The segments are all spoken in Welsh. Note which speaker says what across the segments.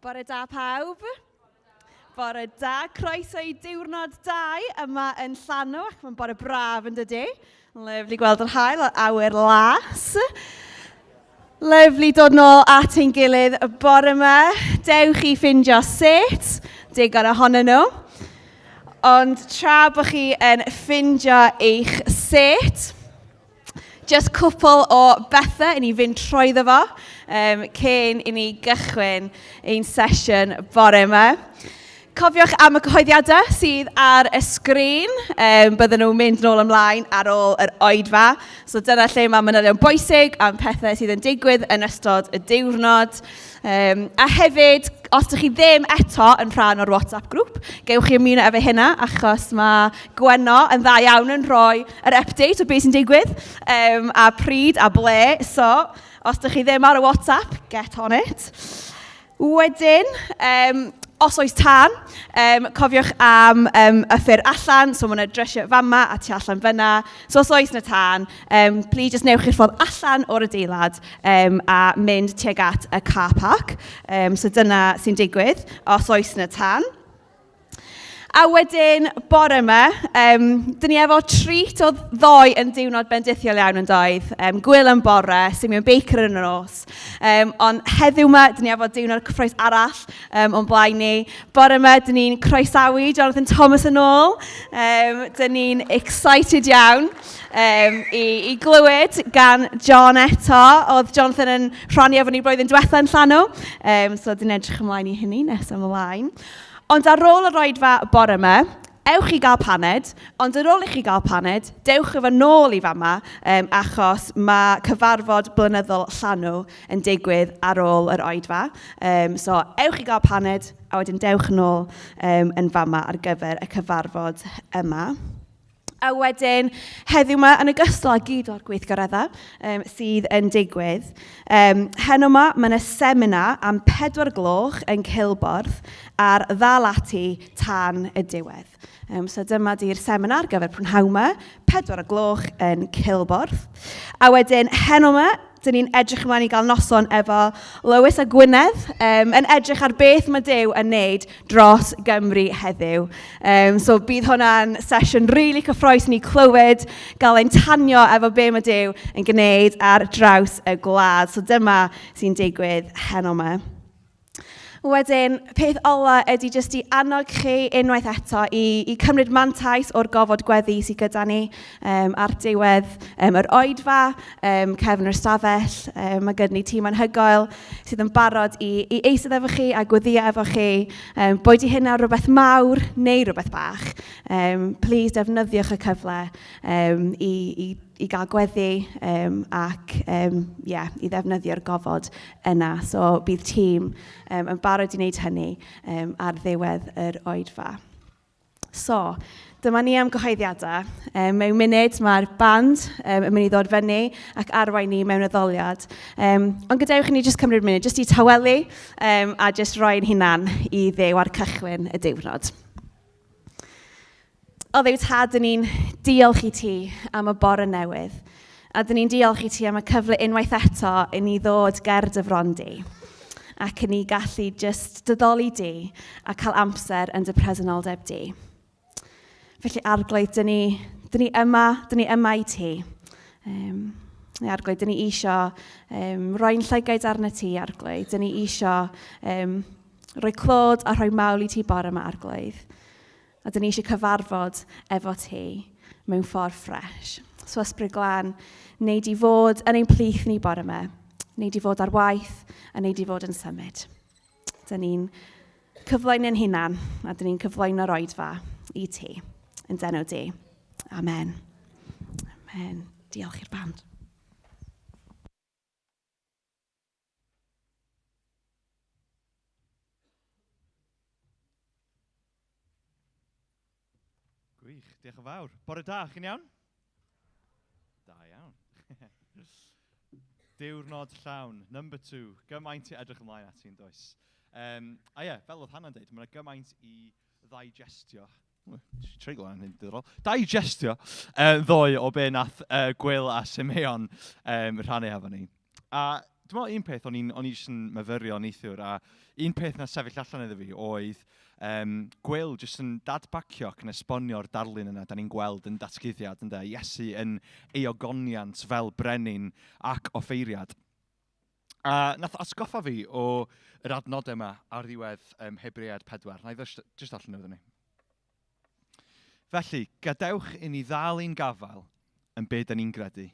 Speaker 1: Bore da pawb. Bore da, croeso I diwrnod 2 yma yn Llanw, ac mae'n bore braf yn dydi. Lyflu gweld yr haul o'r awyr las. Lyflu dod nôl at ein gilydd y bore yma. Dewch I ffindio set, digon ohonyn nhw. Ond tra bod chi yn ffindio eich set, just cwpl o bethau I ni fynd trwyddo fo cyn I ni gychwyn ein sesiwn bore yma. Cofiwch am y cyhoeddiadau sydd ar y sgrin. Bydden nhw'n mynd nôl ymlaen ar ôl yr oedfa. So dyna lle mae manylion bwysig am pethau sydd yn digwydd yn ystod y diwrnod. A hefyd, os ydych chi ddim eto yn rhan o'r WhatsApp grŵp, gewch chi ymuno efo hynna, achos mae Gwenno yn dda iawn yn rhoi yr update o beth sy'n digwydd, a pryd a ble. So, os ydych chi ddim ar y WhatsApp, get on it. Wedyn, os oes tan, cofiwch am y ffyr allan, so mae'n drysio fama a tu allan fyna. So os oes na tan, plis jyst newch i'r ffordd allan o'r adeilad a mynd tuag at y car park. So dyna sy'n digwydd os oes na tan. A wedyn, bore yma, dyn ni efo treat o ddoe yn diwrnod bendithiol iawn yn doedd. Gwyl yn bore, sy'n mynd bacon yn y nos. Ond heddiw yma, dyn ni efo diwrnod cyffroes arall o'n blaen ni. Bore yma, dyn ni'n croesawu Jonathan Thomas yn ôl. Dyn ni'n excited iawn I glywed gan John eto. Oedd Jonathan yn rhannu efo ni blwyddyn diwetha yn Llanw. So dyn ni'n edrych ymlaen I hynny nes ymlaen. Ond ar ôl yr oedfa bore yma, ewch I gael paned, ond ar ôl I chi gael paned, dewch efo nôl I fama, achos mae cyfarfod blynyddol Llanw yn digwydd ar ôl yr oedfa. So ewch I gael paned, a wedyn dewch nôl yn fama ar gyfer y cyfarfod yma. A wedyn, heddiw yma, yn ogystal â gyd o'r gweithgareddau sydd yn digwydd. Heno yma, mae yna seminar am 4 gloch yn Cilborth ar ddalati tan y diwedd. So dyma di'r seminar gyfer prynhawn yma, 4 gloch yn Cilborth. A wedyn, heno yma, dyn ni'n edrych ymlaen I gael noson efo Lewis a Gwynedd, yn edrych ar beth mae Duw yn neud dros Gymru heddiw. So bydd hwnna'n sesiwn rili cyffroes ni clywed, gael ein tanio efo be mae Duw yn gwneud ar draws y gwlad. So dyma sy'n digwydd heno yma. Wedyn, peth ola ydy jyst I annog chi unwaith eto I cymryd mantais o'r gofod gweddi sydd gyda ni ar diwedd yr oedfa, cefn yr stafell. Mae gyda ni tîm anhygoel sydd yn barod I eistedd efo chi a gweddio efo chi. Boed I hynna rhywbeth mawr neu rhywbeth bach. Plis defnyddiwch y cyfle I gael gweddi ac I ddefnyddio'r gofod yna. So bydd tîm yn barod I wneud hynny ar ddiwedd yr oedfa. So, dyma ni am gyhoeddiadau. Mewn munud mae'r band yn mynd I ddod fyny ac arwain ni mewn addoliad. Ond gadewch I ni jyst cymryd munud, jyst I tawelu a jyst roi'n hunan I ddew ar cychwyn y diwrnod. O Dduw Tad, dyn ni'n diolch I ti am y bore newydd. A dyn ni'n diolch I ti am y cyfle unwaith eto I ni ddod ger dy fron di. Ac I ni gallu just dodoli di a cael amser yn dy presenoldeb di. Felly arglwydd, dyn ni yma I ti. Arglwydd, dyn ni isio roi'n llygaid arna ti, arglwydd. Dyn ni isio rhoi clod a rhoi mawl I ti bore yma, arglwydd. A dyn ni eisiau cyfarfod efo ti mewn ffordd ffres. So ysbryd glân, wneud I fod yn ein plith ni bore yma. Wneud I fod ar waith a wneud I fod yn symud. Dyn ni'n cyflwyno'n hunan a dyn ni'n cyflwyno'r oedfa I ti. Yn denw di. Amen. Amen. Diolch i'r band.
Speaker 2: Gwych, diolch yn fawr. Bore da, chi'n iawn? Da iawn. Diwrnod llawn, number 2. Gymaint I edrych ymlaen at ti'n does. A ie, fel oedd Hannah'n dweud, mae'n gymaint I ddigestio. Treiglo yn diddorol. Digestio ddoe o be nath Gwyl a Simeon rhannu efo ni. A dwi'n meddwl un peth o'n i jyst yn myfyrio neithiwr, a un peth na sefyll allan iddo fi oedd Gwyl jyst yn dadbacio ac yn esbonio'r darlun yna da ni'n gweld yn datguddiad, ynde, Iesu yn eogoniant fel brenin ac offeiriad. A nath atgoffa fi o yr adnod yma ar ddiwedd Hebread 4. Na i jyst allan nhw ni. Felly, gadewch i ni ddal i'n gafael yn beth da ni'n credu.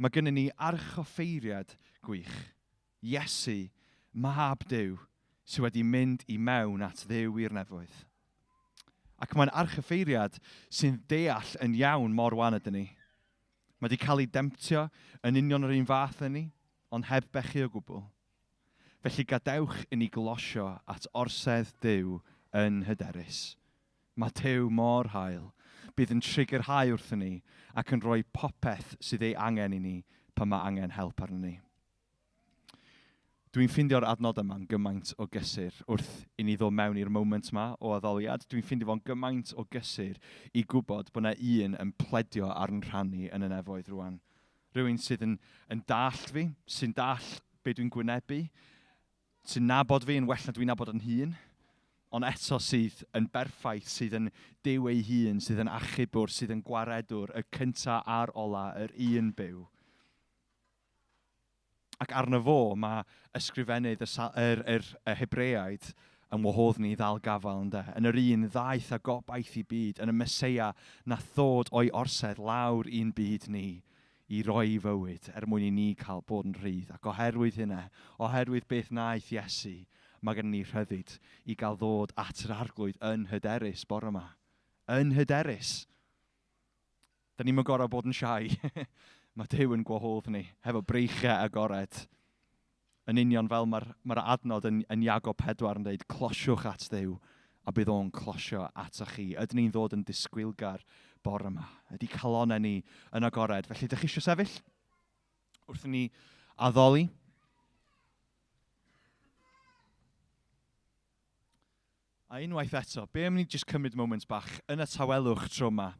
Speaker 2: Mae gennym ni archoffeiriad gwych, Iesu, mab Duw, sydd wedi mynd i mewn at Dduw i'r nefoedd. Ac mae'n archoffeiriad sy'n deall yn iawn mor wan ydyn ni. Mae wedi cael ei demptio yn union yr un fath yn ni, ond heb bechu o gwbl. Felly gadewch i ni glosio at orsedd Duw yn hyderus. Mae Duw mor hael, bydd yn triggerhau wrthyn ni ac yn rhoi popeth sydd ei angen i ni pan mae angen help arno ni. Dwi'n ffeindio'r adnod yma'n gymaint o gysur wrth i ni ddod mewn i'r moment yma o addoliad. Dwi'n ffeindio fo'n gymaint o gysur i gwybod bod yna un yn pledio ar yn rhannu yn y nefoedd rwan. Rhywun sydd yn dallt fi, sy'n dallt be dwi'n gwynebu, sy'n nabod fi yn well na dwi'n nabod yn hun, ond eto sydd yn berffaith, sydd yn Duw ei hun, sydd yn achubwr, sydd yn gwaredwr, y cynta a'r ola, yr un byw. Ac arno fo, mae ysgrifennydd y Hebreaid yn wahodd ni ddal gafael ynde. Yn yr un ddaeth a gobaith i byd, yn y Meseia na ddod o'i orsedd lawr i'n byd ni i roi i fywyd mwyn i ni cael bod yn rhydd. Ac oherwydd hynna, oherwydd beth wnaeth Iesu, mae gen ni rhyddid i gael ddod at yr arglwydd yn hyderus bore yma. Yn hyderus. Da ni'n gorfod bod yn siai. Mae Duw yn gwahodd ni, hefo breichiau agored. Yn union fel mae'r adnod yn Iagob 4 yn dweud, closiwch at Duw, a bydd o'n closio atoch chi. Ydyn ni'n ddod yn disgwylgar bore yma. Ydy calonau ni yn agored. Felly, ydych chi eisiau sefyll? Wrth ni addoli. A unwaith eto, be am ni jyst cymryd moment bach yn y tawelwch tro yma,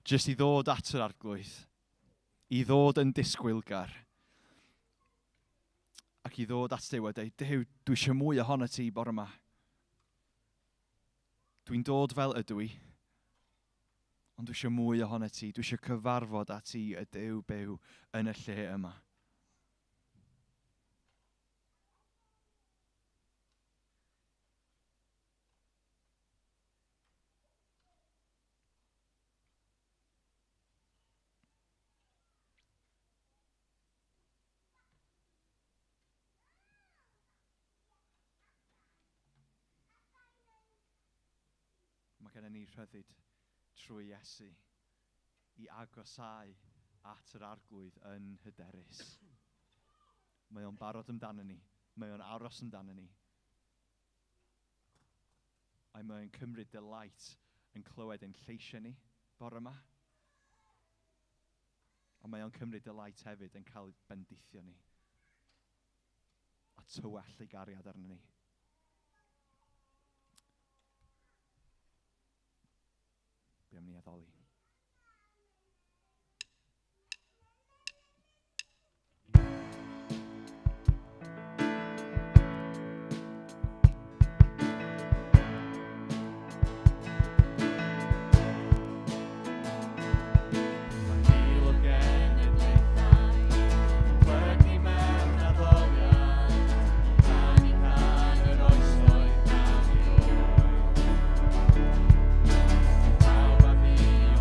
Speaker 2: jyst i ddod at yr arglwydd, i ddod yn disgwylgar, ac i ddod at Duw a dweud, Duw, dwi eisiau mwy ohono ti bore yma. Dwi'n dod fel ydw i, ond dwi eisiau mwy ohono ti. Dwi eisiau cyfarfod â ti y Duw byw yn y lle yma. Mae gennym ni rhyddid trwy Iesu i agosau at yr arglwydd yn hyderus. Mae o'n barod amdano ni. Mae o'n aros amdano ni. A mae o'n cymryd delight yn clywed ein lleisiau ni bore yma. A mae o'n cymryd delight hefyd yn cael bendithio ni. A tywell ei gariad arno ni. Be am ni addoli?
Speaker 3: Pawb a fi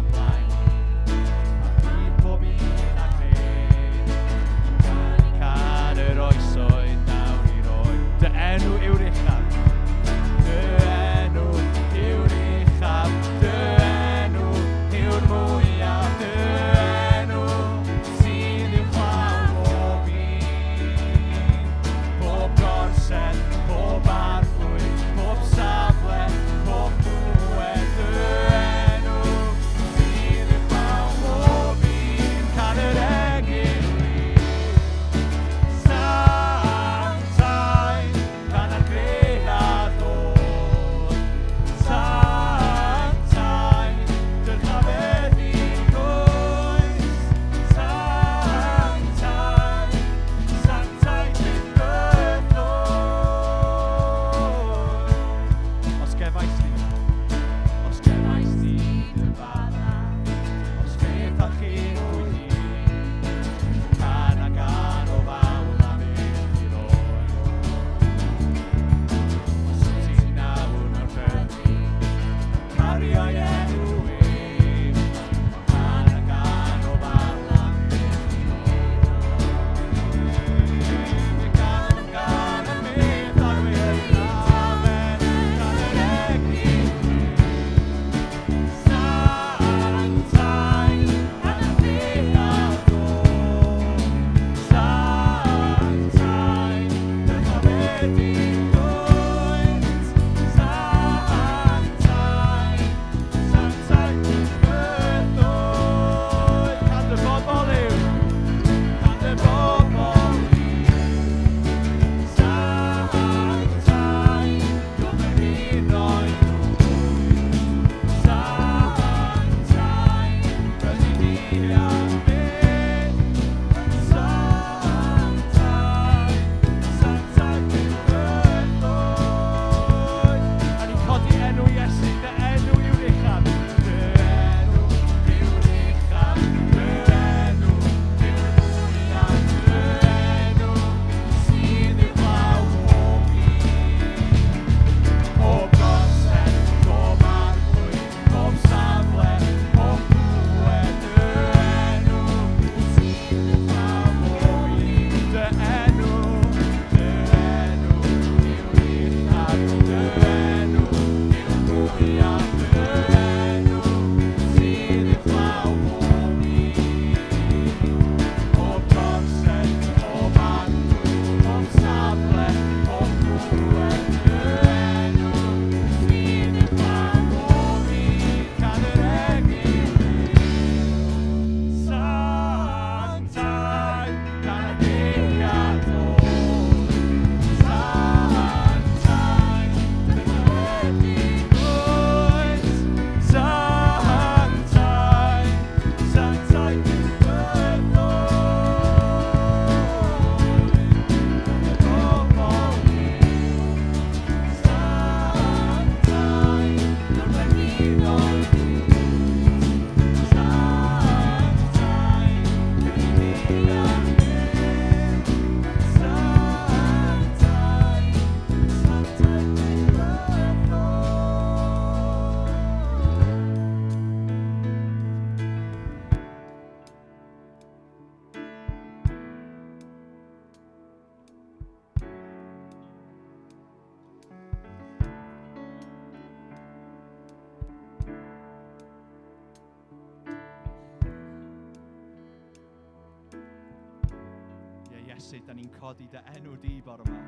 Speaker 2: Iesu, da ni'n codi dy enw di bore yma.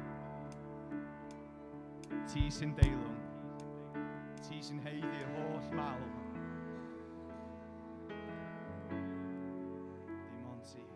Speaker 2: Ti sy'n deilwng. Ti sy'n heiddi'r holl mal. Dim ond ti.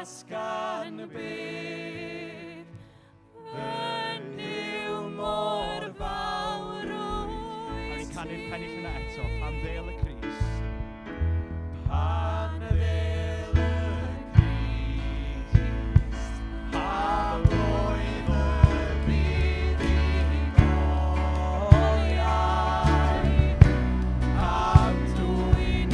Speaker 3: datgan bydd, yw mor fawr
Speaker 2: A ni'n canu'r pennill yna eto, pan ddel y Cris.
Speaker 3: pan ddel y Crist, a roedd y buddugoliaeth, am dwy'n i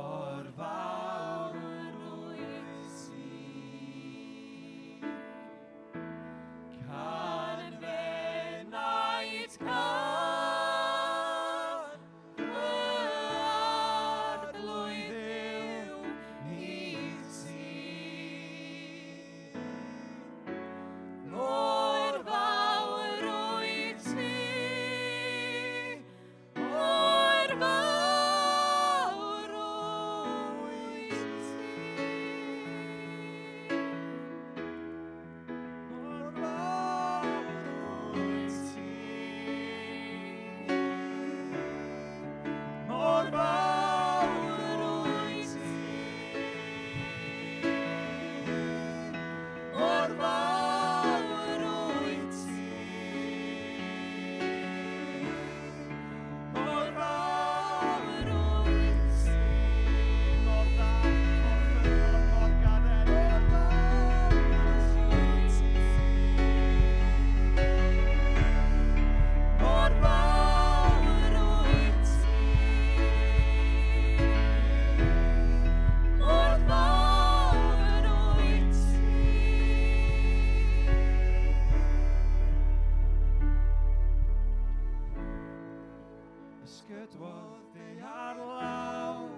Speaker 3: o'r llawen Ysgydwodd ei ar law,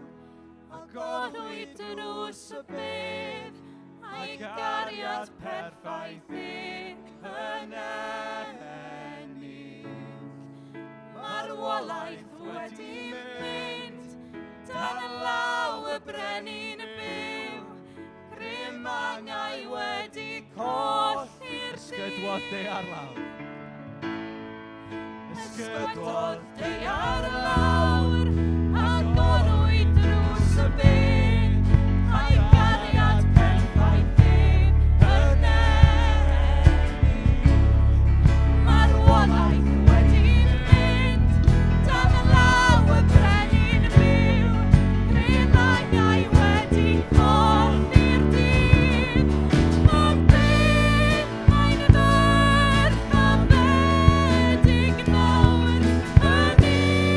Speaker 3: a goddwyd drws y bydd, a'i gariad perffaith yn ennill. Marwolaeth wedi mynd, dan y law y brenin byw, crymangau wedi colli'r dydd.
Speaker 2: Ysgydwodd ei ar law.
Speaker 3: Ysgydwodd ei ar lawr, a gorwyd drws y bydd, a'i gariad perffaith yn ennill. Marwolaeth wedi mynd, dan y law y brenin byw, crymangau wedi colli'r dydd. Ond beth mae'n ferch a fedig nawr, yn uchel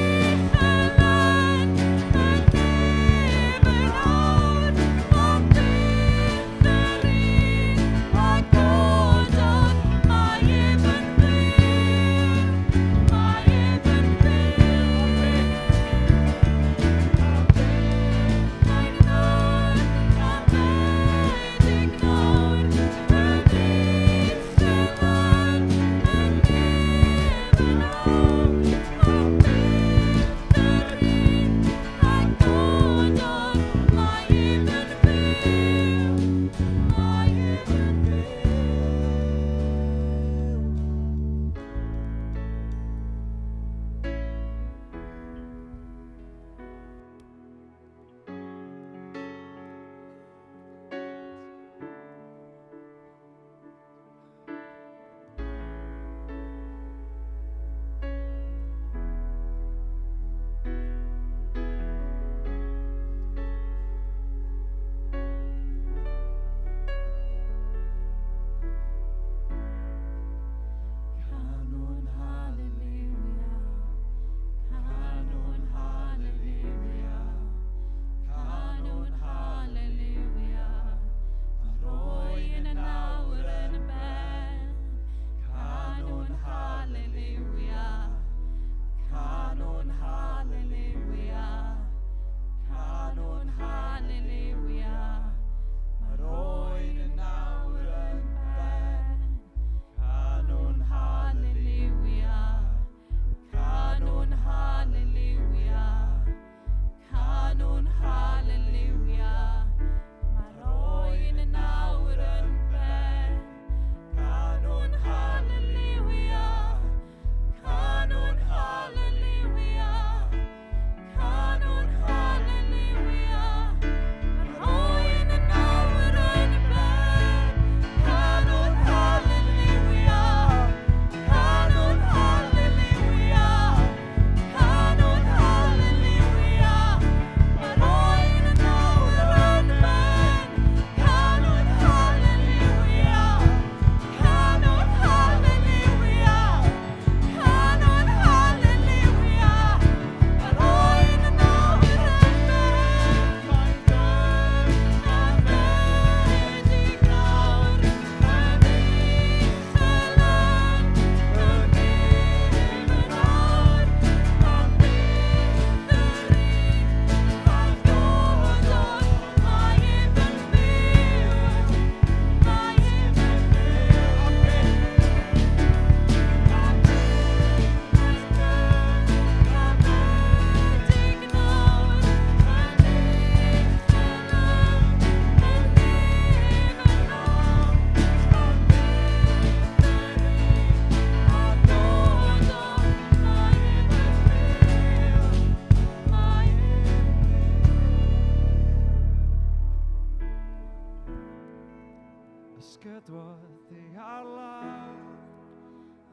Speaker 2: Ysgydwodd di ar law,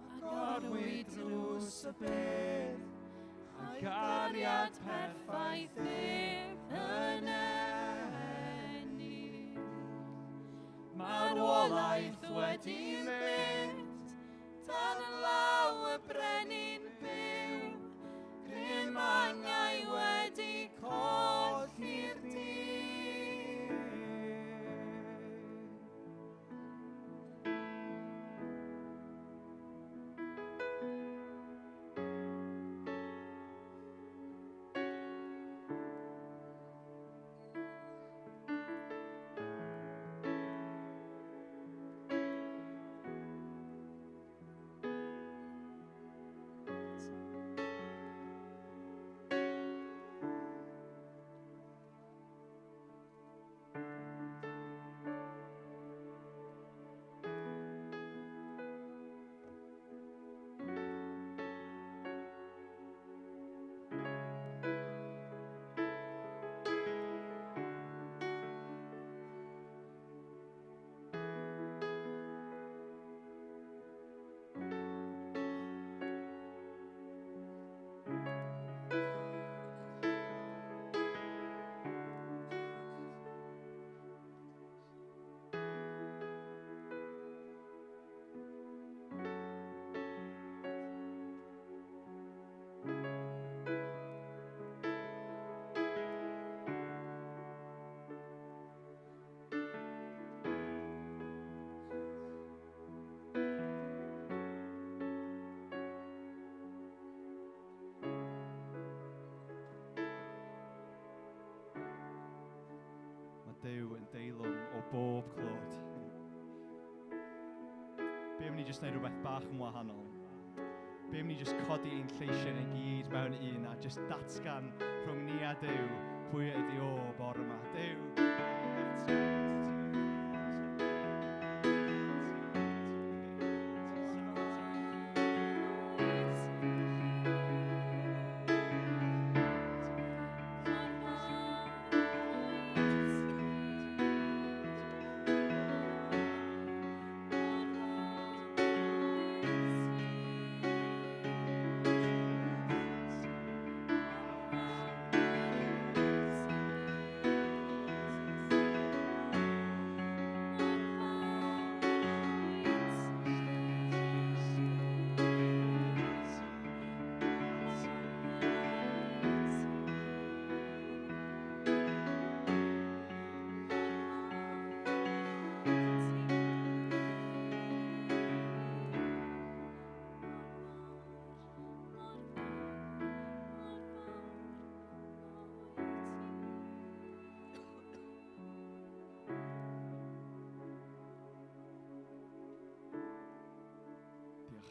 Speaker 3: a godwyd drws y bydd, a gariad perffaith ef yn enni. Mae'r wolaeth wedi mynd, dan y law y brenin byw, grymaniau wedi colli'r dydd.
Speaker 2: Duw yn deilwng o bob clod. Be am ni jyst wneud rhywbeth bach yn wahanol? Be am ni jyst codi ein lleisiau i gyd mewn un a jyst datgan rhwng ni a Duw pwy ydi o bore yma. Duw.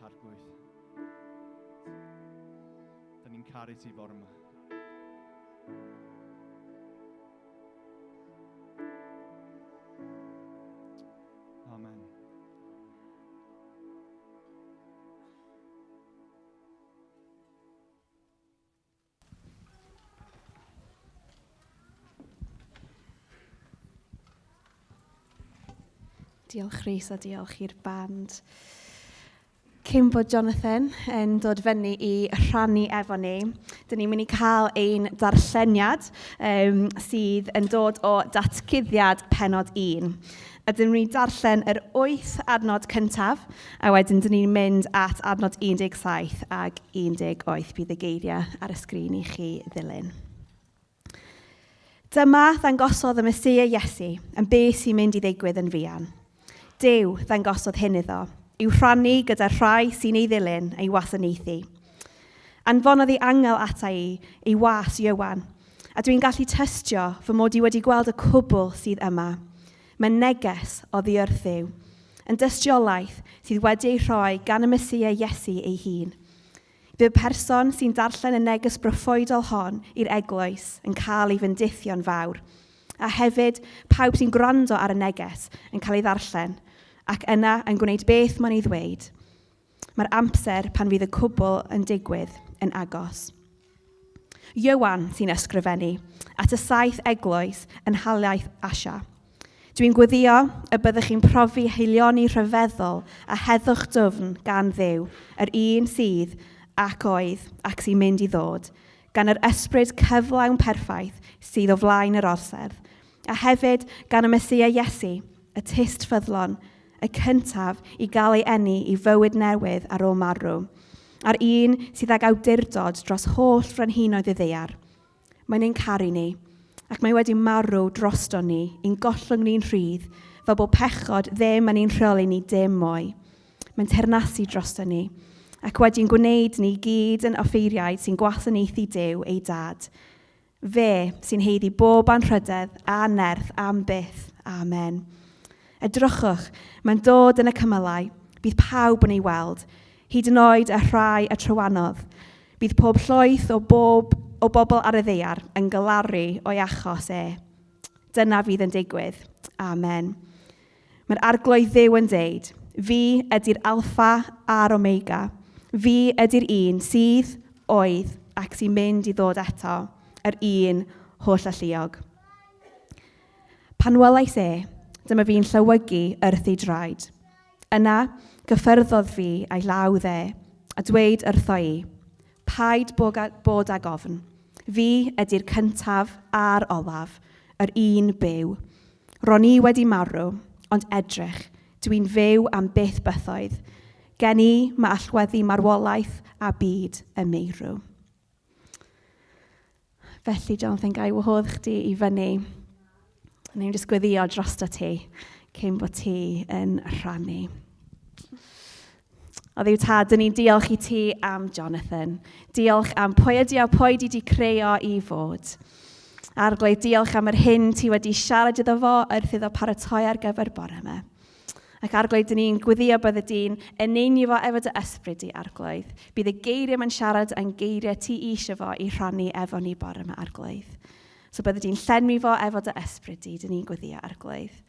Speaker 2: Arglwydd. Da ni'n caru ti bore yma. Amen.
Speaker 1: Diolch Rhys a diolch i'r band. Cyn bod Jonathan yn dod fyny i rhannu efo ni, dyn ni'n mynd i cael ein darlleniad sydd yn dod o datguddiad pennod 1. A dyn ni'n darllen yr 8 adnod cyntaf, a wedyn dyn ni'n mynd at adnod 17 ag 18 bydd y geiriau ar y sgrin i chi ddilyn. Dyma ddangosodd y Meseia Iesu yn beth sy'n mynd i ddigwydd yn fuan. Duw ddangosodd hyn iddo, i'w rhannu gyda rhai sy'n ei ddilyn ei wasanaethu. Anfonodd ei angel ata ei was Iowan, a dwi'n gallu tystio fy mod i wedi gweld y cwbl sydd yma. Mae'n neges o ddiwrthyw, yn dystiolaeth sydd wedi ei rhoi gan y Meseia Iesu ei hun. Bydd y person sy'n darllen y neges broffwydol hon i'r eglwys yn cael ei fendithio'n fawr, a hefyd pawb sy'n gwrando ar y neges yn cael ei ddarllen, ac yna yn gwneud beth ma'n ei ddweud. Mae'r amser pan fydd y cwbl yn digwydd yn agos. Iowan sy'n ysgrifennu at y 7 eglwys yn halaeth Asia. Dwi'n gweddio y byddwch chi'n profi heilioni rhyfeddol a heddwch dwfn gan Dduw, yr un sydd ac oedd ac sy'n mynd i ddod, gan yr ysbryd cyflawn perffaith sydd o flaen yr orsedd, a hefyd gan y Mesia Iesu, y tyst ffyddlon, y cyntaf i gael ei eni i fywyd newydd ar ôl marw, a'r un sydd ag awdurdod dros holl frenhinoedd y ddaear. Mae'n ein caru ni, ac mae wedi marw drosto ni, i'n gollwng ni'n rhydd, fel bod pechod ddim yn ein rheoli ni dim mwy. Mae'n teyrnasu drosto ni, ac wedi'n gwneud ni gyd yn offeiriaid sy'n gwasanaethu Duw ei dad. Fe sy'n heiddi bob anrhydedd a nerth am byth. Amen. Edrychwch, mae'n dod yn y cymylau, bydd pawb yn ei weld, hyd yn oed y rhai y trywanodd. Bydd pob llwyth o bobl ar y ddaear yn galaru o'i achos e. Dyna fydd yn digwydd. Amen. Mae'r arglwydd Dduw yn deud, fi ydy'r alffa a'r omega. Fi ydy'r un sydd, oedd ac sy'n mynd i ddod eto, yr un holl a lluog. Pan welais e, dyma fi'n llywygu wrth ei draed. Yna, gyffyrddodd fi a'i law dde, a dweud wrtho i, paid bod ag ofn. Fi ydy'r cyntaf a'r olaf, yr un byw. Ron i wedi marw, ond edrych, dwi'n fyw am byth bythoedd. Gen i mae allweddu marwolaeth a byd y meirw. Felly, Jonathan, gai wahodd chdi i fyny. Ni'n jyst gweddio drosto ti, cyn bod ti yn rhannu. O Dduw Tad, dyn ni'n diolch i ti am Jonathan. Diolch am pwy ydi a pwy di creu i fod. Arglwydd, diolch am yr hyn ti wedi siarad iddo fo wrth iddo paratoi ar gyfer bore yma. Ac arglwydd, dyn ni'n gweddio bydde di'n eneinio fo efo dy ysbryd i arglwydd. Bydd y geiriau mae'n siarad yn geiriau ti eisiau fo i rhannu efo ni bore yma arglwydd. So bydde di'n llenwi fo efo dy ysbryd di, dyn ni'n gweddio arglwydd.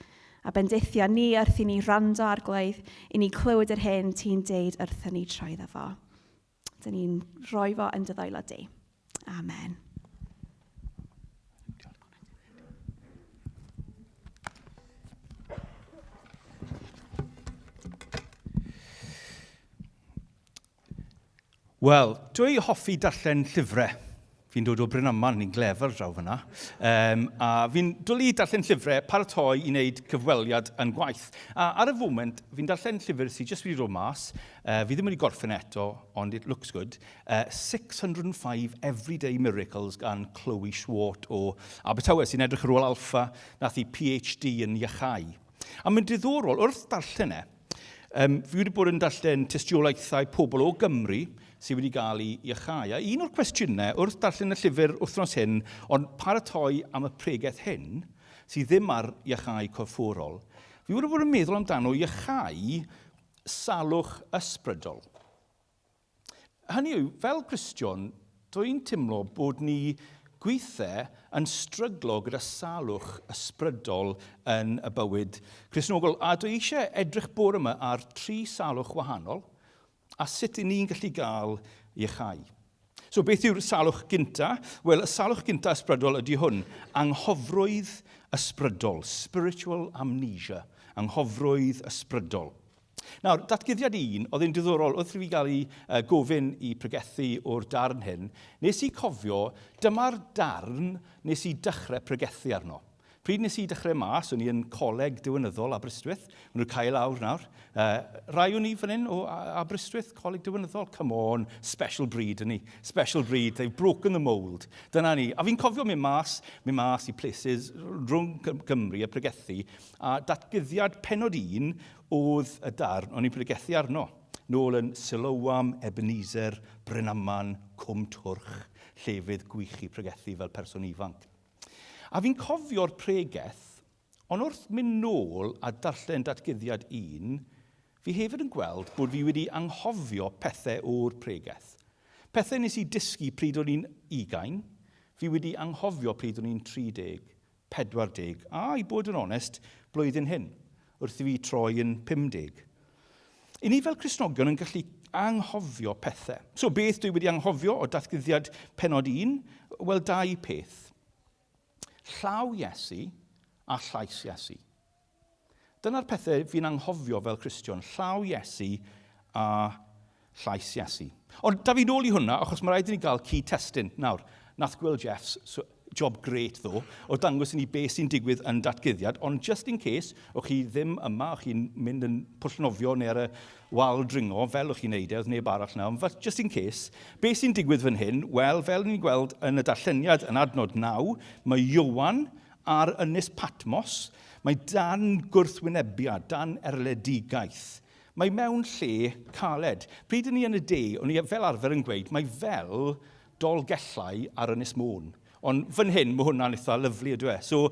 Speaker 1: A bendithio ni wrth i ni rando arglwydd, i ni clywed yr hyn ti'n deud wrth ni troi ddo fo. Dyn ni'n rhoi fo yn dy ddoelo di. Amen.
Speaker 4: Wel, dwi'n hoffi darllen llyfrau. Fi'n dod o Bryn Aman, ni'n glefar draw fyna. A fi'n dwlu darllen llyfrau paratoi i wneud cyfweliad yn gwaith. A ar y foment, fi'n darllen llyfr sydd jyst wedi dod mas. Fi ddim wedi gorffen eto, ond it looks good. 605 Everyday Miracles gan Chloe Swart o Abertawe, sy'n edrych ar ôl alffa, nath i PhD yn iachau. A mae'n diddorol, wrth darllen fi wedi bod yn darllen tystiolaethau pobl o Gymru, sydd wedi cael ei iachau. A un o'r cwestiynau wrth darllen y llyfr wythnos hyn, ond paratoi am y pregaeth hyn, sydd ddim ar iachau corfforol, fi wedi bod yn meddwl amdano iachau salwch ysbrydol. Hynny yw, fel Cristion, dwi'n teimlo bod ni gweithiau yn stryglo gyda salwch ysbrydol yn y bywyd Cristnogol. A dwi eisiau edrych bore yma ar 3 salwch wahanol, a sut ni'n gallu gael iachau. So beth yw'r salwch gynta? Wel, y salwch gynta ysbrydol ydy hwn, anghofrwydd ysbrydol, spiritual amnesia, anghofrwydd ysbrydol. Nawr, datgyddiad un, oedd yn diddorol, wrth i fi gael ei gofyn i pregethu o'r darn hyn, nes i cofio, dyma'r darn nes i dechrau pregethu arno. Pryd nes i dechrau mas, o'n i yn coleg diwynyddol Aberystwyth, o'n nhw'n cael awr nawr. Rai o'n i fan hyn o Aberystwyth, coleg diwynyddol, come on, special breed yn ni. Special breed, they've broken the mould. Dyna ni. A fi'n cofio mynd mas i places rhwng Gymru a pregethu, a datgyddiad penod 1 oedd y darn o'n i'n pregethu arno. Nôl yn Llanw, Ebenezer, Bryn Aman, Cwm Twrch, llefydd gwych i pregethu fel person ifanc. A fi'n cofio'r pregeth, ond wrth mynd nôl a darllen datgyddiad 1, fi hefyd yn gweld bod fi wedi anghofio pethau o'r pregeth. Pethau nes i dysgu pryd o'n i'n 20, fi wedi anghofio pryd o'n i'n 30, 40, a i bod yn onest, blwyddyn hyn, wrth i fi troi yn 50. I ni fel Cristnogion yn gallu anghofio pethau. So beth dwi wedi anghofio o datgyddiad penod 1? Wel, 2 peth. Llaw Iesu a llais Iesu. Dyna'r pethau fi'n anghofio fel Cristion, llaw Iesu a llais Iesu. Ond da fi nôl i hwnna, achos mae rhaid i ni gael cyd-testun. Nawr, nath Will Jeffs, job great ddo, o dangos i ni beth sy'n digwydd yn datguddiad, ond just in case, o'ch chi ddim yma, o'ch chi'n mynd yn pwllnofio neu ar y wal dringo, fel o'ch chi'n neud oedd neb arall na, ond just in case, beth sy'n digwydd fan hyn, wel, fel ni'n gweld yn y darlleniad yn adnod 9, mae Iowan ar Ynys Patmos, mae dan gwrthwynebiad, dan erledigaeth. Mae mewn lle caled. Pryd ni yn y de, o'n i fel arfer yn gweud, mae fel dolgellau ar Ynys Môn. Ond fan hyn, mae hwnna'n eitha lyflu ydw e. So,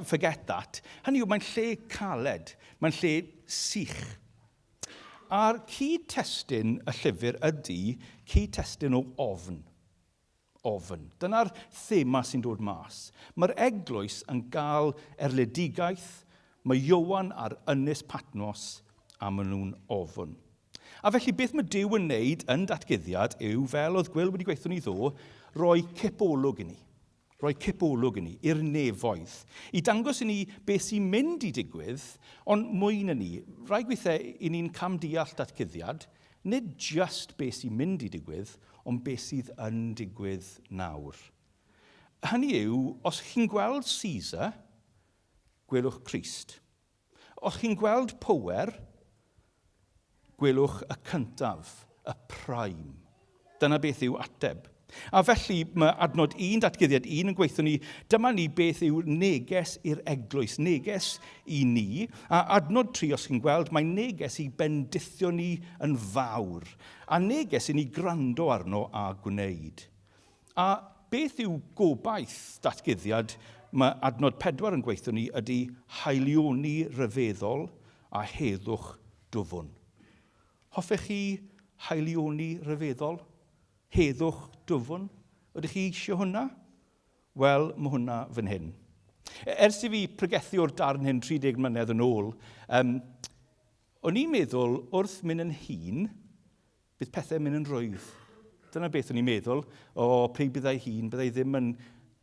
Speaker 4: forget that. Hynny yw, mae'n lle caled. Mae'n lle sych. A'r cyd-testun y llyfr ydy cyd-testun o ofn. Ofn. Dyna'r thema sy'n dod mas. Mae'r eglwys yn cael erledigaeth, mae Iowan ar Ynys Patmos a maen nhw'n ofn. A felly beth mae Duw yn wneud yn datguddiad yw, fel oedd Gwyl wedi gweithio ni ddo, roi cipolwg i ni. Roi cipolwg i ni, i'r nefoedd, i dangos i ni beth sy'n mynd i digwydd, ond mwy na ni. Rai gweithio i ni'n camdeall datguddiad, nid just beth sy'n mynd i digwydd, ond beth sydd yn digwydd nawr. Hynny yw, os chi'n gweld Caesar, gwelwch Crist. Os chi'n gweld Power, gwelwch y cyntaf, y prime. Dyna beth yw ateb. A felly mae adnod 1, datguddiad 1 yn gweithio ni, dyma ni beth yw neges i'r eglwys, neges i ni. A adnod 3, os chi'n gweld, mae neges i bendithio ni yn fawr. A neges i ni gwrando arno a gwneud. A beth yw gobaith datguddiad mae adnod 4 yn gweithio ni ydy haelioni ryfeddol a heddwch dwfwn. Hoffech chi haelioni ryfeddol? Heddwch dwfwn? Ydych chi eisiau hwnna? Wel, mae hwnna fan hyn. Ers i fi pregethu o'r darn hyn 30 mlynedd yn ôl, o'n i'n meddwl wrth mynd yn hun, bydd pethau mynd yn rwydd. Dyna beth o'n i'n meddwl, pryd byddai hun, byddai ddim yn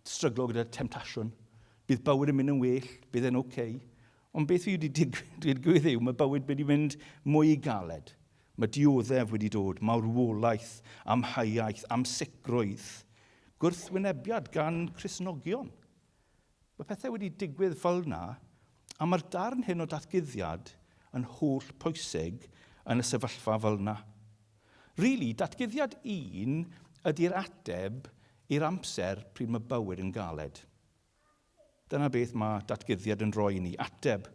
Speaker 4: stryglo gyda temptasiwn. Bydd bywyd yn mynd yn well, bydd e'n oce. Ond beth fi wedi digwydd yw, mae bywyd wedi mynd mwy galed. Mae dioddef wedi dod, marwolaeth, amheuaeth, amsicrwydd, gwrthwynebiad gan Cristnogion. Mae pethau wedi digwydd fel yna, a mae'r darn hyn o datguddiad yn holl pwysig yn y sefyllfa fel yna. Really, datguddiad 1 ydy'r ateb i'r amser pryd mae bywyd yn galed. Dyna beth mae datguddiad yn rhoi i ni, ateb.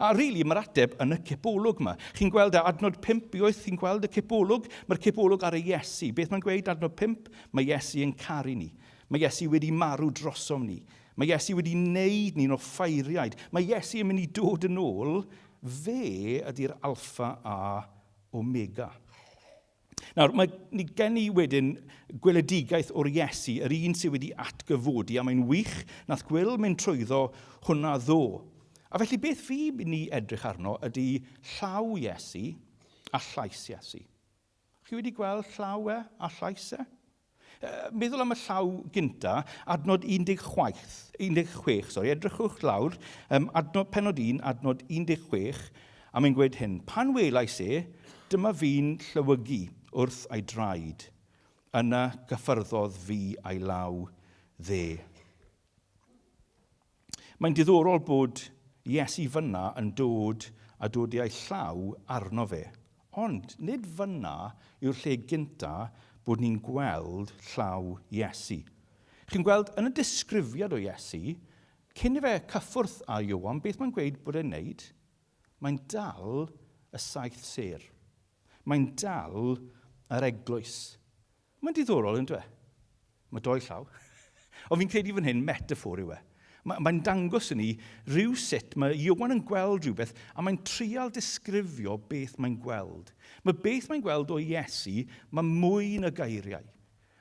Speaker 4: A really, mae'r ateb yn y cipolwg yma. Chi'n gweld adnod 5, chi'n gweld y cipolwg? Mae'r cipolwg ar y Iesu. Beth mae'n gweud adnod 5? Mae Iesu yn caru ni. Mae Iesu wedi marw drosom ni. Mae Iesu wedi wneud ni'n offeiriaid. Mae Iesu yn mynd i dod yn ôl. Fe ydy'r alpha a omega. Nawr, mae ni gen i wedyn gweledigaeth o'r Iesu, yr un sydd wedi atgyfodi, a mae'n wych, nath Gwyl mynd trwyddo hwnna ddo. A felly beth fi ni edrych arno ydy llaw Iesu a llais Iesu. Chi wedi gweld llaw e a llais e? Meddwl am y llaw gynta, adnod 16, edrychwch lawr, penod 1, adnod 16, a mae'n gweud hyn, pan welais e, dyma fi'n llywygu wrth ei draed, yna gyffyrddodd fi ei law dde. Mae'n diddorol bod Iesu fyna yn dod a dod i ei llaw arno fe. Ond nid fyna yw'r lle gynta bod ni'n gweld llaw Iesu. Chi'n gweld yn y disgrifiad o Iesu, cyn i fe cyffwrdd â Iowan, beth mae'n gweud bod e'n neud? Mae'n dal y 7 ser. Mae'n dal yr eglwys. Mae'n diddorol, yn dwe? Mae 2 llaw. Ond fi'n credu fan hyn metafor yw e. Mae'n dangos i ni rhywsut, mae Iowan yn gweld rhywbeth, a mae'n trial disgrifio beth mae'n gweld. Mae beth mae'n gweld o Iesu, mae mwy na geiriau.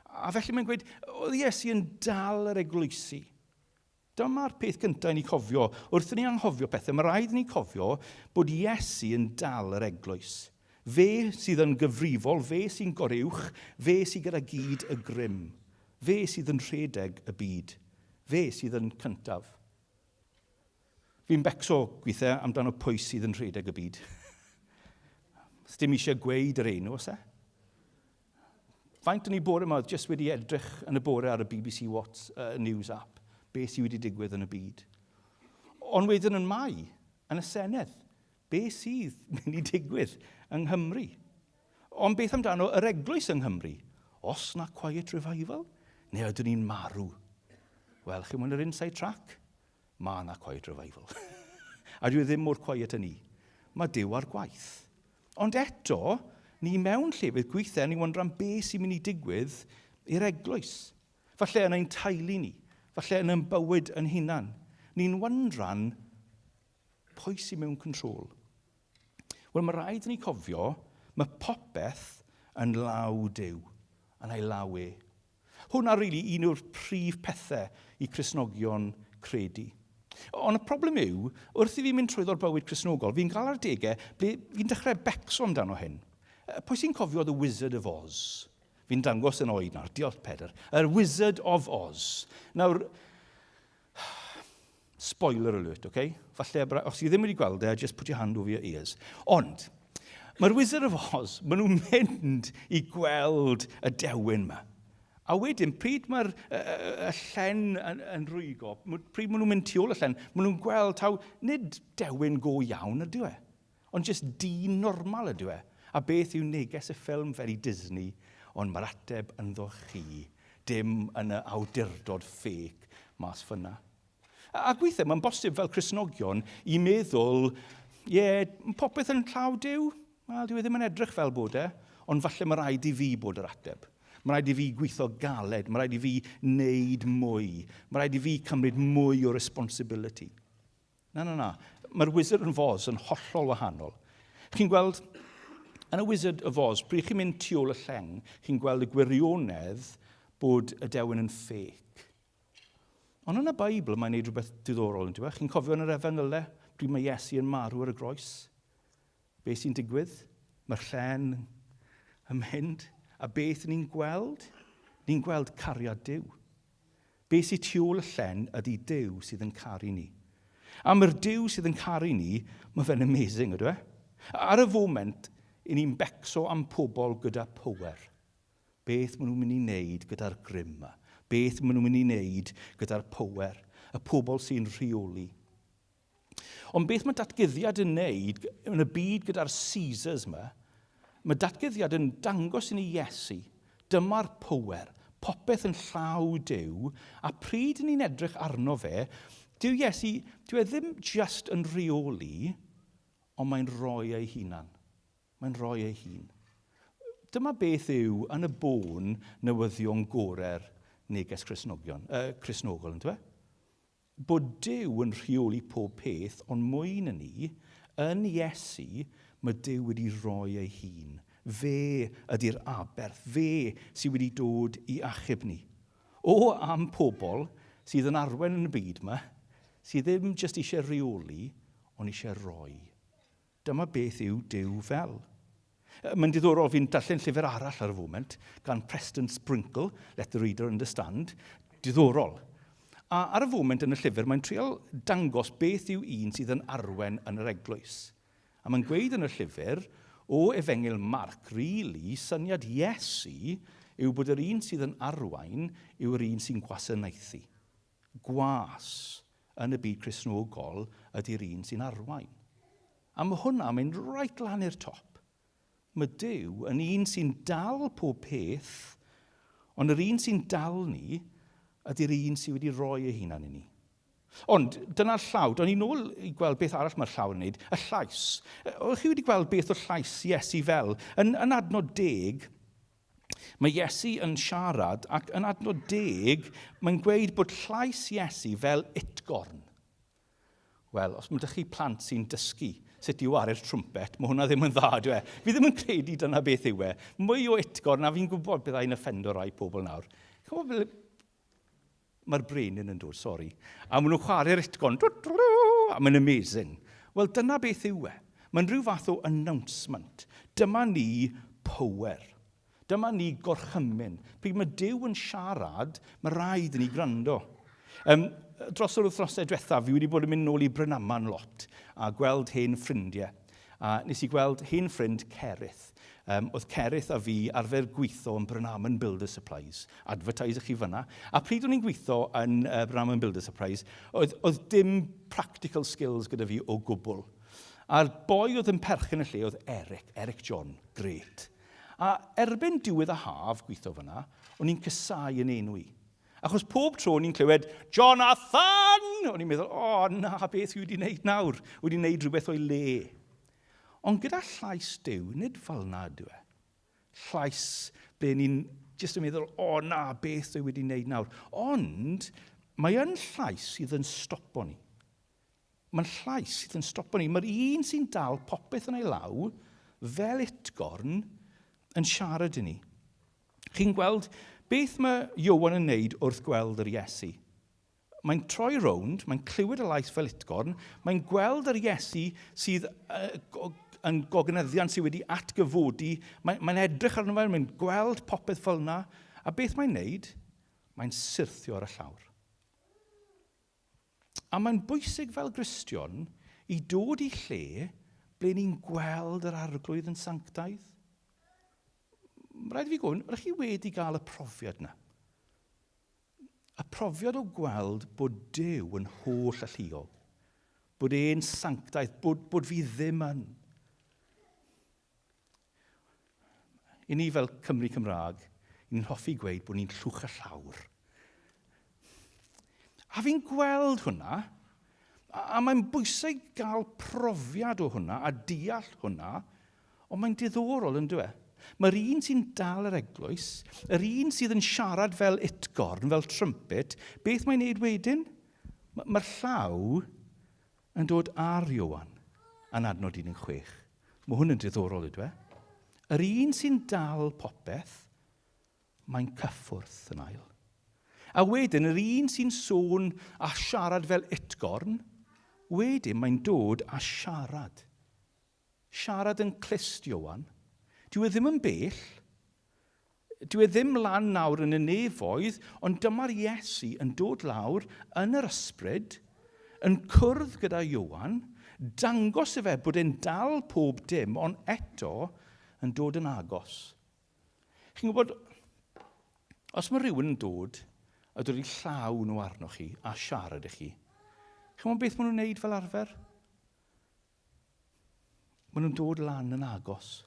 Speaker 4: A felly mae'n gweud, oedd Iesu yn dal yr eglwysi. Dyma'r peth gyntaf i ni cofio. Wrth i ni anghofio pethau, mae rhaid i ni cofio bod Iesu yn dal yr eglwys. Fe sydd yn gyfrifol, fe sy'n goruwch, fe sydd gyda gyd y grym. Fe sydd yn rhedeg y byd. Fe sydd yn cyntaf. Fi'n becso gweithio amdano pwy sydd yn rhedeg y byd. Dim eisiau gweud yr enw, os e? Faint o'n i bore yma jyst wedi edrych yn y bore ar y BBC News app, be sydd wedi digwydd yn y byd. Ond wedyn yn Mai, yn y Senedd, be sydd mynd i digwydd yng Nghymru? Ond beth amdano yr eglwys yng Nghymru? Os na quiet revival, neu ydyn ni'n marw? Wel, chi mwyn yr inside track? Ma na quiet revival. A dwi ddim mor quiet yn ni. Mae Duw ar gwaith. Ond eto, ni mewn llefydd gweithio, ni wondro am beth sy'n mynd i digwydd i'r eglwys. Falle yn ein teulu ni, falle yn ein bywyd yn hunan. Ni'n wondran pwy sy'n mewn control. Wel, mae rhaid ni cofio, mae popeth yn law Duw, yn ei law e. Hwna rili un o'r prif pethau i Cristnogion credu. Ond y problem yw, wrth i fi mynd trwyddo'r bywyd Cristnogol, fi'n cael ar degau, fi'n dechrau becso amdano hyn. Pwy sy'n cofio The Wizard of Oz? Fi'n dangos yn oed nawr, diolch Pedr. Yr Wizard of Oz. Nawr, spoiler alert, okay? Falle, os i ddim wedi gweld e, just put your hand over your ears. Ond, mae'r Wizard of Oz, maen nhw'n mynd i gweld y dewin yma. A wedyn, pryd mae'r llen yn rwygo, pryd maen nhw'n mynd tu ôl y llen, maen nhw'n gweld taw nid dewin go iawn ydw e, ond jyst dyn normal ydw e. A beth yw neges y ffilm Very Disney, ond mae'r ateb ynddo chi, dim yn y awdurdod ffeg mas fyna. A gweithio, mae'n bosib fel Cristnogion i meddwl, popeth yn llaw Duw, wel, dwi ddim yn edrych fel bod e, ond falle mae rhaid i fi bod yr ateb. Mae rhaid i fi gweithio galed, mae rhaid i fi wneud mwy, mae rhaid i fi cymryd mwy o responsibility. Na. Mae'r Wizard of Oz yn hollol wahanol. Chi'n gweld, yn y Wizard of Oz, pryd chi'n mynd tu ôl y lleng, chi'n gweld y gwirionedd bod y dewin yn ffêc. Ond yn y Beibl, mae'n neud rhywbeth diddorol, yn dweud. Chi'n cofio yn yr Efengylau, pryd mae Iesu yn marw ar y groes? Be sy'n digwydd? Mae'r llen yn mynd. A beth ni'n gweld? Ni'n gweld cariad Duw. Be sy'n tu ôl y llen ydy Duw sydd yn caru ni. A mae'r Duw sydd yn caru ni, mae fe'n amazing, ydw e? Ar y foment, i ni'n becso am pobl gyda power. Beth maen nhw'n mynd i wneud gyda'r grym yma? Beth maen nhw'n mynd i wneud gyda'r power? Y pobl sy'n rheoli. Ond beth mae datgyddiad yn wneud yn y byd gyda'r Caesars yma, mae datgyddiad yn dangos i ni Iesu. Dyma'r power, popeth yn llaw Duw, a pryd ni'n edrych arno fe, Duw Iesu, dyw e ddim just yn rheoli, ond mae'n rhoi ei hunan. Mae'n rhoi ei hun. Dyma beth yw yn y bôn newyddion gorau'r neges Cristnogol, yn dweud? Bod Duw yn rheoli pob peth, ond mwy na ni, yn Iesu, mae Duw wedi rhoi ei hun. Fe ydy'r aberth, fe sydd wedi dod i achub ni. O am pobl sydd yn arwen yn y byd yma, sydd ddim jyst eisiau reoli, ond eisiau rhoi. Dyma beth yw Duw fel. Mae'n diddorol, fi'n darllen llyfr arall ar y foment, gan Preston Sprinkle, Let the Reader Understand, diddorol. A ar y foment yn y llyfr, mae'n trial dangos beth yw un sydd yn arwen yn yr eglwys. A mae'n gweud yn y llyfr, o Efengyl Marc, rili, syniad Iesu yw bod yr un sydd yn arwain yw'r un sy'n gwasanaethu. Gwas yn y byd Cristnogol ydy'r un sy'n arwain. A mae hwnna'n mynd reit lan i'r top. Mae Duw yn un sy'n dal pob peth, ond yr un sy'n dal ni ydy'r un sydd wedi rhoi ei hunan i ni. Ond dyna'r llaw, do'n i nôl i gweld beth arall mae'r llaw yn wneud, y llais. O'ch chi wedi gweld beth o llais Iesu fel? Yn adnod 10, mae Iesu yn siarad, ac yn adnod 10, mae'n gweud bod llais Iesu fel utgorn. Wel, os mae ydych chi plant sy'n dysgu sut i waru'r trwmpet, mae hwnna ddim yn dda, dwi e. Fi ddim yn credu dyna beth yw e. Mwy o utgorn, a fi'n gwybod byddai'n offendo rai pobl nawr. Mae'r brenin yn dod, sori. A maen nhw'n chwarae'r utgorn, a mae'n amazing. Wel, dyna beth yw e. Mae'n rhyw fath o announcement. Dyma ni power. Dyma ni gorchymyn. Pryd mae Duw yn siarad, mae rhaid i ni gwrando. dros yr wythnosau diwethaf, fi wedi bod yn mynd nôl i Brynaman lot a gweld hen ffrindiau. A nes I gweld hen ffrind Ceryth. Oedd Ceryth a fi arfer gweithio yn Brynaman Builder Supplies. Advertise chi fyna. A pryd o'n i'n gweithio yn Brynaman Builder Supplies, oedd dim practical skills gyda fi o gwbl. A'r boi oedd yn perchen y lle oedd Eric John, great. A erbyn diwedd y haf gweithio fyna, o'n i'n cysau yn enwi. Achos pob tro ni'n clywed, Jonathan! O'n i'n meddwl, na, beth yw wedi wneud nawr? Wedi wneud rhywbeth o'i le. Ond gyda llais Duw, nid fel na dwi e. Llais ble ni'n jyst yn meddwl, na, beth yw wedi wneud nawr. Ond mae yn llais sydd yn stopo ni. Mae'n llais sydd yn stopo ni. Mae'r un sy'n dal popeth yn ei law, fel utgorn, yn siarad i ni. Chi'n gweld beth mae Iowan yn wneud wrth gweld yr Iesu? Mae'n troi rownd, mae'n clywed y lais fel utgorn, mae'n gweld yr Iesu sydd yn gognyddion sydd wedi atgyfodi, mae'n edrych arno fe, mae'n gweld popeth fel yna, a beth mae'n wneud? Mae'n syrthio ar y llawr. A mae'n bwysig fel Gristion I dod I lle ble ni'n gweld yr arglwydd yn sanctaidd. Rhaid fi gwyn, ydych chi wedi cael y profiad yna? Y profiad o gweld bod Duw yn holl alluog. Bod e'n sanctaidd, bod fi ddim yn. I ni fel Cymru Cymraeg, ni'n hoffi gweud bod ni'n llwch y llawr. A fi'n gweld hwnna, a mae'n bwysig gael profiad o hwnna, a deall hwnna, ond mae'n diddorol yn dweud. Mae'r un sy'n dal yr eglwys, yr un sydd yn siarad fel utgorn, fel trumpet, beth mae'n neud wedyn? Mae'r llaw yn dod ar Iowan yn adnod 16. Mae hwn yn diddorol ydw e. Yr un sy'n dal popeth, mae'n cyffwrdd yn ail. A wedyn, yr un sy'n sôn a siarad fel utgorn, wedyn mae'n dod a siarad. Siarad yn clust Iowan. Dyw e ddim yn bell, dyw e ddim lan nawr yn y nefoedd, ond dyma'r Iesu yn dod lawr yn yr ysbryd, yn cwrdd gyda Iowan, dangos I fe bod e'n dal pob dim, ond eto yn dod yn agos. Chi'n gwybod, os mae rhywun yn dod, a dod I llaw nhw arno chi, a siarad I chi, chi'n gwybod beth maen nhw'n wneud fel arfer? Maen nhw'n dod lan yn agos.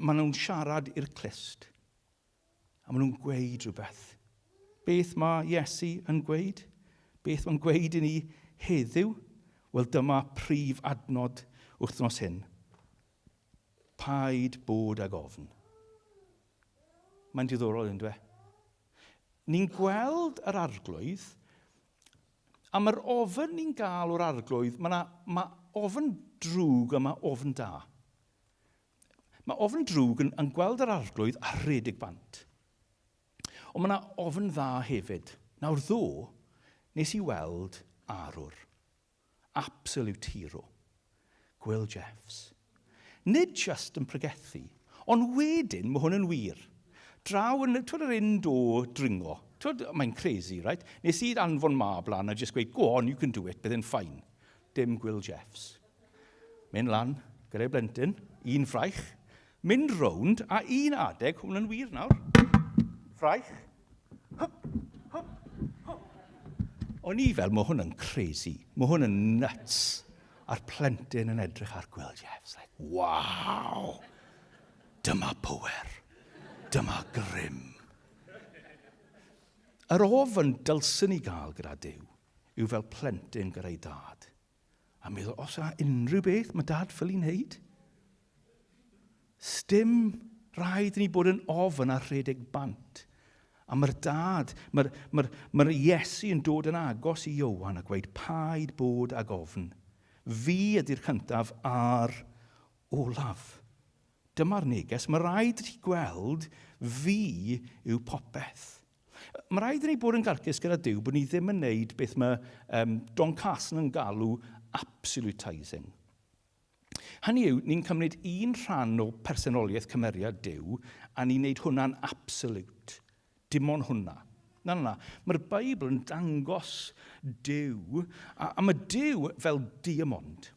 Speaker 4: Maen nhw'n siarad i'r clust. A maen nhw'n gweud rhywbeth. Beth mae Iesu yn gweud? Beth mae'n gweud I ni heddiw? Wel, dyma prif adnod wythnos hyn. Paid bod ag ofn. Mae'n diddorol yn dweud. Ni'n gweld yr arglwydd, a mae'r ofn ni'n gael o'r arglwydd, mae ofn drwg a mae ofn da. Mae ofn drwg yn gweld yr arglwydd a rhedeg bant. Ond mae yna ofn dda hefyd. Nawr ddo, nes I weld arwr. Absolute hero. Gwyl Jeffs. Nid just yn pregethu, ond wedyn mae hwn yn wir. Draw yn, twyd yr un do dringo. Mae'n crazy, right? Nes I anfon mab lan a just gweud, go on, you can do it, bydd e'n ffain. Dim Gwyl Jeffs. Mynd lan, gyda'i blentyn, un ffraich, mynd rownd, a un adeg, hwn yn wir nawr, ffraich, hop, hop, hop. O'n I fel, mae hwn yn crazy, mae hwn yn nuts, a'r plentyn yn edrych ar Gwyl Jeffs, like, wow, dyma power, dyma grym. Yr ofn dylsyn ni gael gyda Duw, yw fel plentyn gyda'i dad. A meddwl, os yna unrhyw beth mae dad ffyl i'n neud? Stym rhaid ni bod yn ofn a rhedeg bant. A mae'r dad, mae'r Iesu yn dod yn agos I Iowan a gweud, paid bod ag ofn. Fi ydy'r cyntaf a'r olaf. Dyma'r neges, mae rhaid i gweld fi yw popeth. Mae rhaid i ni bod yn garcus gyda Duw bod ni ddim yn neud beth mae Don Carson yn galw absolutising. Hynny yw, ni'n cymryd un rhan o personoliaeth cymeriad Duw a ni'n neud hwnna'n absolute. Dim ond hwnna. Na. Mae'r Beibl yn dangos Duw, a mae Duw fel diamond,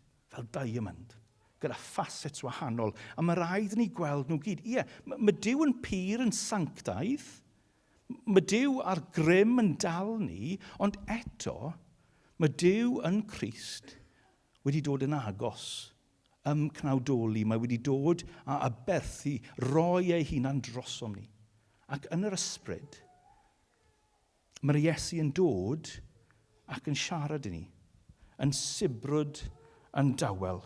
Speaker 4: gyda facets wahanol, a mae rhaid ni gweld nhw gyd. Ie, mae Duw yn pur yn sanctaidd, mae Duw ar grym yn dal ni, ond eto, mae Duw yn Crist wedi dod yn agos, cnawdoli, mae wedi dod a aberthu, roi ei hunan drosom ni. Ac yn yr ysbryd, mae'r Iesu yn dod ac yn siarad i ni, yn sibrwd, yn dawel.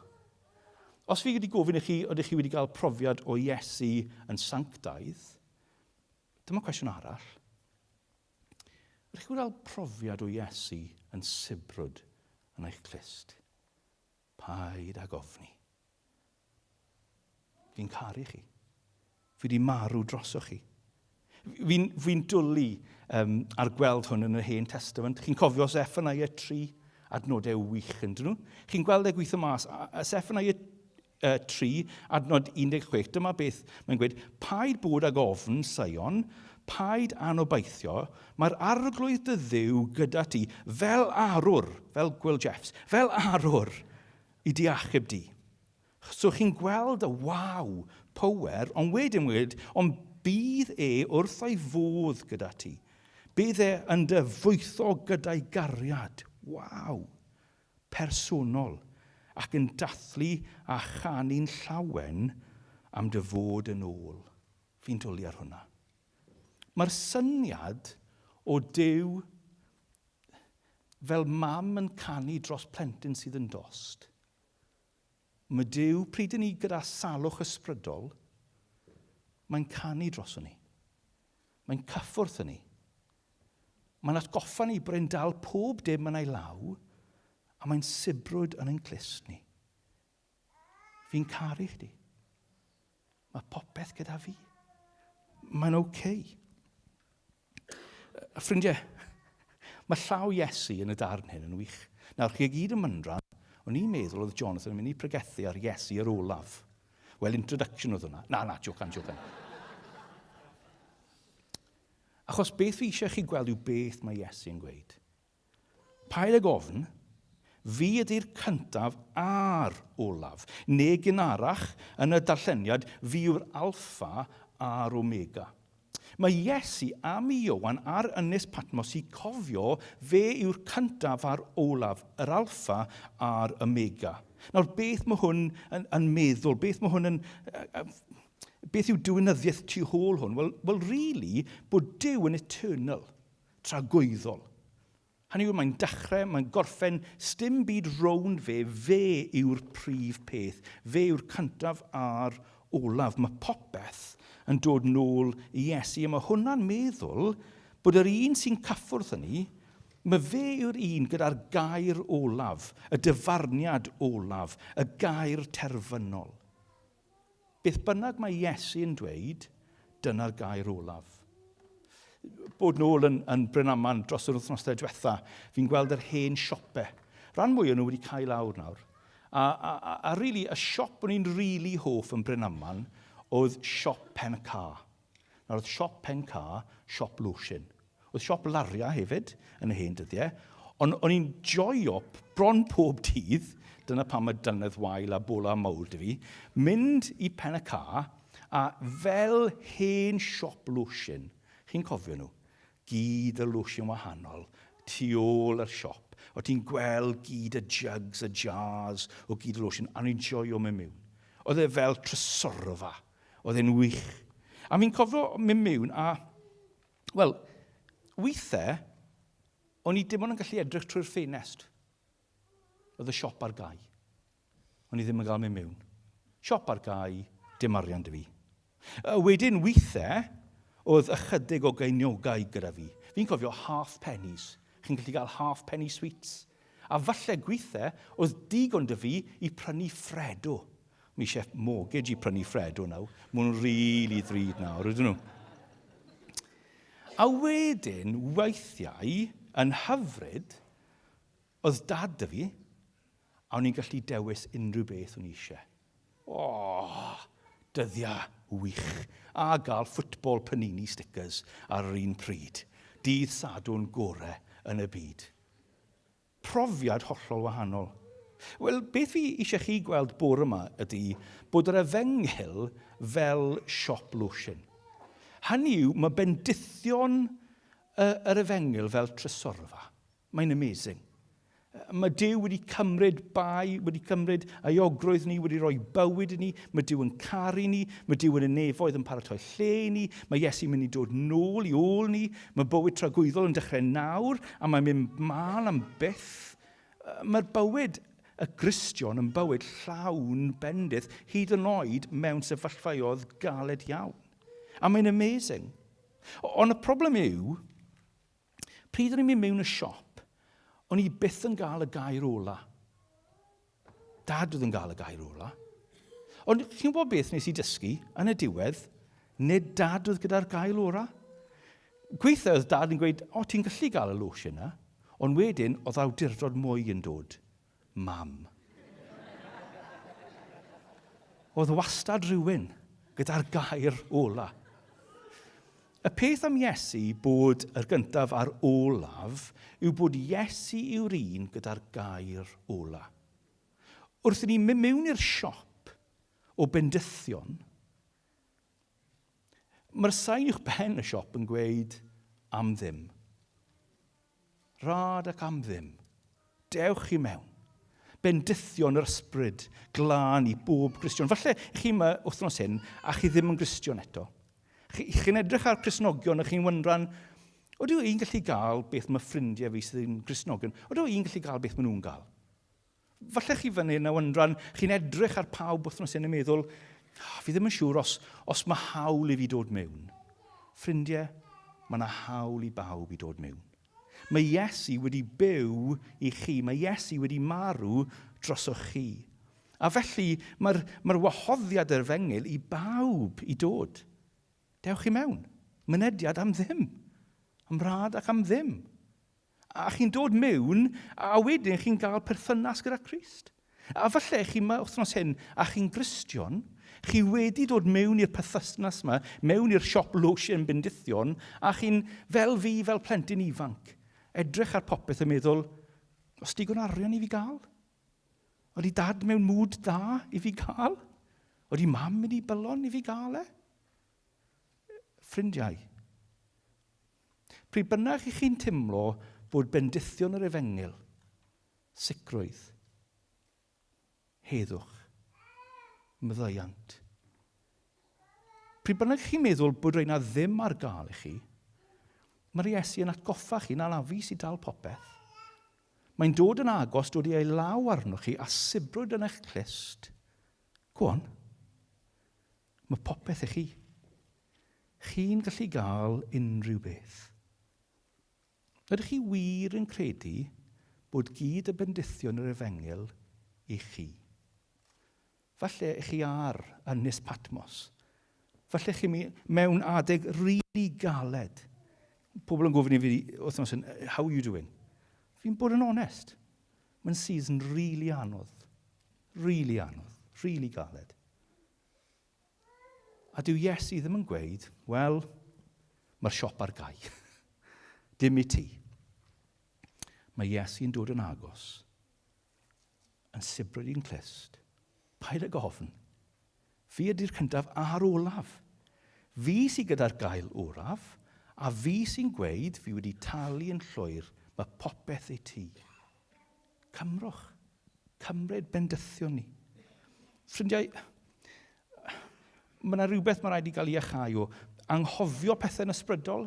Speaker 4: Os fi wedi gofyn i chi, ydych chi wedi cael profiad o Iesu yn sanctaidd, dyma cwestiwn arall. Ydych chi wedi cael profiad o Iesu yn sibrwd yn eich clust? Paid ag ofni. Fi'n caru chi. Fi wedi marw drosoch chi. Fi'n dwlu ar gweld hwn yn y Hen Testament. Chi'n cofio Zephaniah 3, adnodau wych yn dyn nhw? Chi'n gweld e gweithio mas. Zephaniah 3, adnod 16, dyma beth mae'n gweud, paid bod ag ofn, Sion, paid anobeithio, mae'r arglwydd dy Dduw gyda ti fel arwr, fel Gwyl Jeffs, fel arwr i di achub di. So chi'n gweld y waw, power, ond wedyn, ond bydd e wrth ei fodd gyda ti. Bydd e yn dy fwytho gyda'i gariad. Waw, personol. Ac yn dathlu a chanu'n llawen am dy fod yn ôl. Fi'n dwlu ar hwnna. Mae'r syniad o Duw fel mam yn canu dros plentyn sydd yn dost. Mae Duw, pryd yn ni gyda salwch ysbrydol, mae'n canu dros ni. Mae'n cyffwrdd ni. Mae'n atgoffa ni bod e'n dal pob dim yn ei law, a mae'n sibrwd yn ein clust ni. Fi'n caru chdi. Mae popeth gyda fi. Mae'n okay. Ffrindiau, mae llaw Iesu yn y darn hyn yn wych. Nawr, chi gyd yn myndran, o'n i'n meddwl oedd Jonathan yn mynd i pregethu ar Iesu yr olaf. Wel, introduction oedd hwnna. Na, jocan. Achos beth fi eisiau chi gweld yw beth mae Iesu yn gweud. Paid ag ofn, fi ydy'r cyntaf a'r olaf. Neu gynharach yn y darlleniad, fi yw'r alffa a'r omega. Mae Iesu am i Iowan ar Ynys Patmos i cofio fe yw'r cyntaf a'r olaf, yr alffa a'r omega. Nawr, beth mae hwn yn meddwl? Beth mae hwn yn... Beth yw diwinyddiaeth tu ôl hwn? Wel, really, bod Duw yn eternal, tragwyddol. Hynny yw, mae'n dechrau, mae'n gorffen, stym byd rownd fe yw'r prif peth. Fe yw'r cyntaf a'r olaf. Mae popeth yn dod nôl i Iesu. A mae hwnna'n meddwl bod yr un sy'n cyffwrdd ni, mae fe yw'r un gyda'r gair olaf, y dyfarniad olaf, y gair terfynol. Beth bynnag mae Iesu yn dweud, dyna'r gair olaf. Bod nôl yn Bryn Aman dros yr wythnosau diwetha, fi'n gweld yr hen siopau. Rhan mwy o'n nhw wedi cael lawr nawr. A really, y siop o'n i'n really hoff yn Bryn Aman oedd siop Pen y Ca. Nawr oedd siop Pen Ca, siop lotion. Oedd siop laria hefyd yn y hen dyddiau. Ond o'n i'n joio bron pob dydd, dyna pam y dynedd wael a bola mawr dy fi, mynd i Pen y Ca a fel hen siop lotion, chi'n cofio nhw, gyd y lotion wahanol, tu ôl yr siop, o ti'n gweld gyd y jugs, y jars o gyd y lotion, a ni'n joio mewn mewn. Oedd e fel trysorfa, oedd e'n wych. A fi'n cofio mewn mewn a, wel, weithiau, o'n i dim ond yn gallu edrych trwy'r ffenest. Oedd y siop ar gau. O'n i ddim yn cael mynd mewn. Siop ar gau, dim arian dy fi. Wedyn, weithiau, oedd ychydig o gainiogau gyda fi. Fi'n cofio half pennies. Chi'n gallu cael half penny sweets. A falle gweithiau, oedd digon dy fi i prynu ffredo. Mi eisiau mortgage i prynu ffredo nawr. Mae'n rili ddrud nawr, ydyn nhw. A wedyn, weithiau, yn hyfryd, oedd dad dy fi, a o'n i'n gallu dewis unrhyw beth o'n i eisiau. Dyddiau wych. A gael ffwtbol panini stickers ar yr un pryd. dydd Sadwrn gorau yn y byd. Profiad hollol wahanol. Wel, beth fi eisiau chi gweld bore yma ydy bod yr efengyl fel siop lotion. Hynny yw, mae bendithion yr efengyl fel trysorfa. Mae'n amazing. Mae Duw wedi cymryd bai, wedi cymryd aiogrwydd ni, wedi rhoi bywyd i ni, mae Duw yn caru ni, mae Duw yn y nefoedd yn paratoi lle i ni, mae Iesu'n mynd i dod nôl i ôl ni, mae bywyd tragwyddol yn dechrau nawr, a mae'n mynd mlaen am byth. Mae'r bywyd y Gristion yn bywyd llawn bendith, hyd yn oed mewn sefyllfaoedd galed iawn. A mae'n amazing. Ond y problem yw, pryd o'n i'n mynd mewn y siop, o'n i byth yn gael y gair ola. Dad oedd yn gael y gair ola. Ond chi'n gwybod beth nes i dysgu yn y diwedd, nid dad oedd gyda'r gair ola. Gweithio oedd dad yn gweud, o, ti'n gallu gael y lotion yna, ond wedyn oedd awdurdod mwy yn dod. Mam. Oedd wastad rhywun gyda'r gair ola. Y peth am Iesu bod yr gyntaf ar olaf yw bod Iesu yw'r un gyda'r gair ola. Wrth i ni mynd mewn i'r siop o bendithion, mae'r sain uwch ben y siop yn gweud am ddim. Rad ac am ddim. Dewch i mewn. Bendithion yr ysbryd, glân i bob Gristion. Falle chi yma wythnos hyn a chi ddim yn Gristion eto. Chi'n edrych ar Cristnogion a chi'n wyndran, oedden i'n gallu gael beth mae ffrindiau fi sydd yn Cristnogion? Oedden i'n gallu gael beth maen nhw'n gael? Falle chi fyny yn wyndran, chi'n edrych ar pawb wythnos yn y meddwl, fi ddim yn siŵr os mae hawl i fi dod mewn. Ffrindiau, mae yna hawl i bawb i dod mewn. Mae Iesu wedi byw i chi, mae Iesu wedi marw drosoch chi. A felly mae'r wahoddiad yr efengyl i bawb i dod. Dewch i mewn. Mynediad am ddim. Am rad ac am ddim. A chi'n dod mewn, a wedyn chi'n cael perthynas gyda Crist. A falle chi yma wythnos hyn, a chi'n Gristion, chi wedi dod mewn i'r perthynas yma, mewn i'r siop lotion bendithion, a chi'n fel fi, fel plentyn ifanc, edrych ar popeth yn meddwl, os digon arian i fi gael? Oeddi dad mewn mwd da i fi gael? Oeddi mam wedi bylon i fi gael e? Ffrindiau, pryd bynnag i chi'n timlo bod bendithion yr efengyl, sicrwydd, heddwch, myddaiant. Pryd bynnag chi'n meddwl bod rhaid ddim ar gael i chi, mae'r Iesu yn atgoffa chi'n alafus i dal popeth. Mae'n dod yn agos, dod i ei law arnoch chi a sibrwyd yn eich clust. Go on, mae popeth i chi. Chi'n gallu gael unrhyw beth. Ydych chi wir yn credu bod gyd y bendithion yr efengyl i chi? Falle chi ar Ynys Patmos. Falle chi mewn adeg rili galed. Pobl yn gofyn i fi, wythnos yn, how are you doing? Fi'n bod yn onest. Mae'n season rili anodd. Rili anodd. Rili galed. A dyw Iesu ddim yn gweud, wel, mae'r siop ar gau. Dim i ti. Mae Iesu yn dod yn agos, yn sibrwyd i'n clust. Paid y gofn. Fi ydy'r cyntaf a'r olaf. Fi sy'n gyda'r gael oraf, a fi sy'n gweud, fi wedi talu yn llwyr, mae popeth i ti. Cymrwch. Cymryd bendithion ni. Ffrindiau, mae yna rhywbeth mae rhaid i gael ei achau o anghofio pethau'n ysbrydol,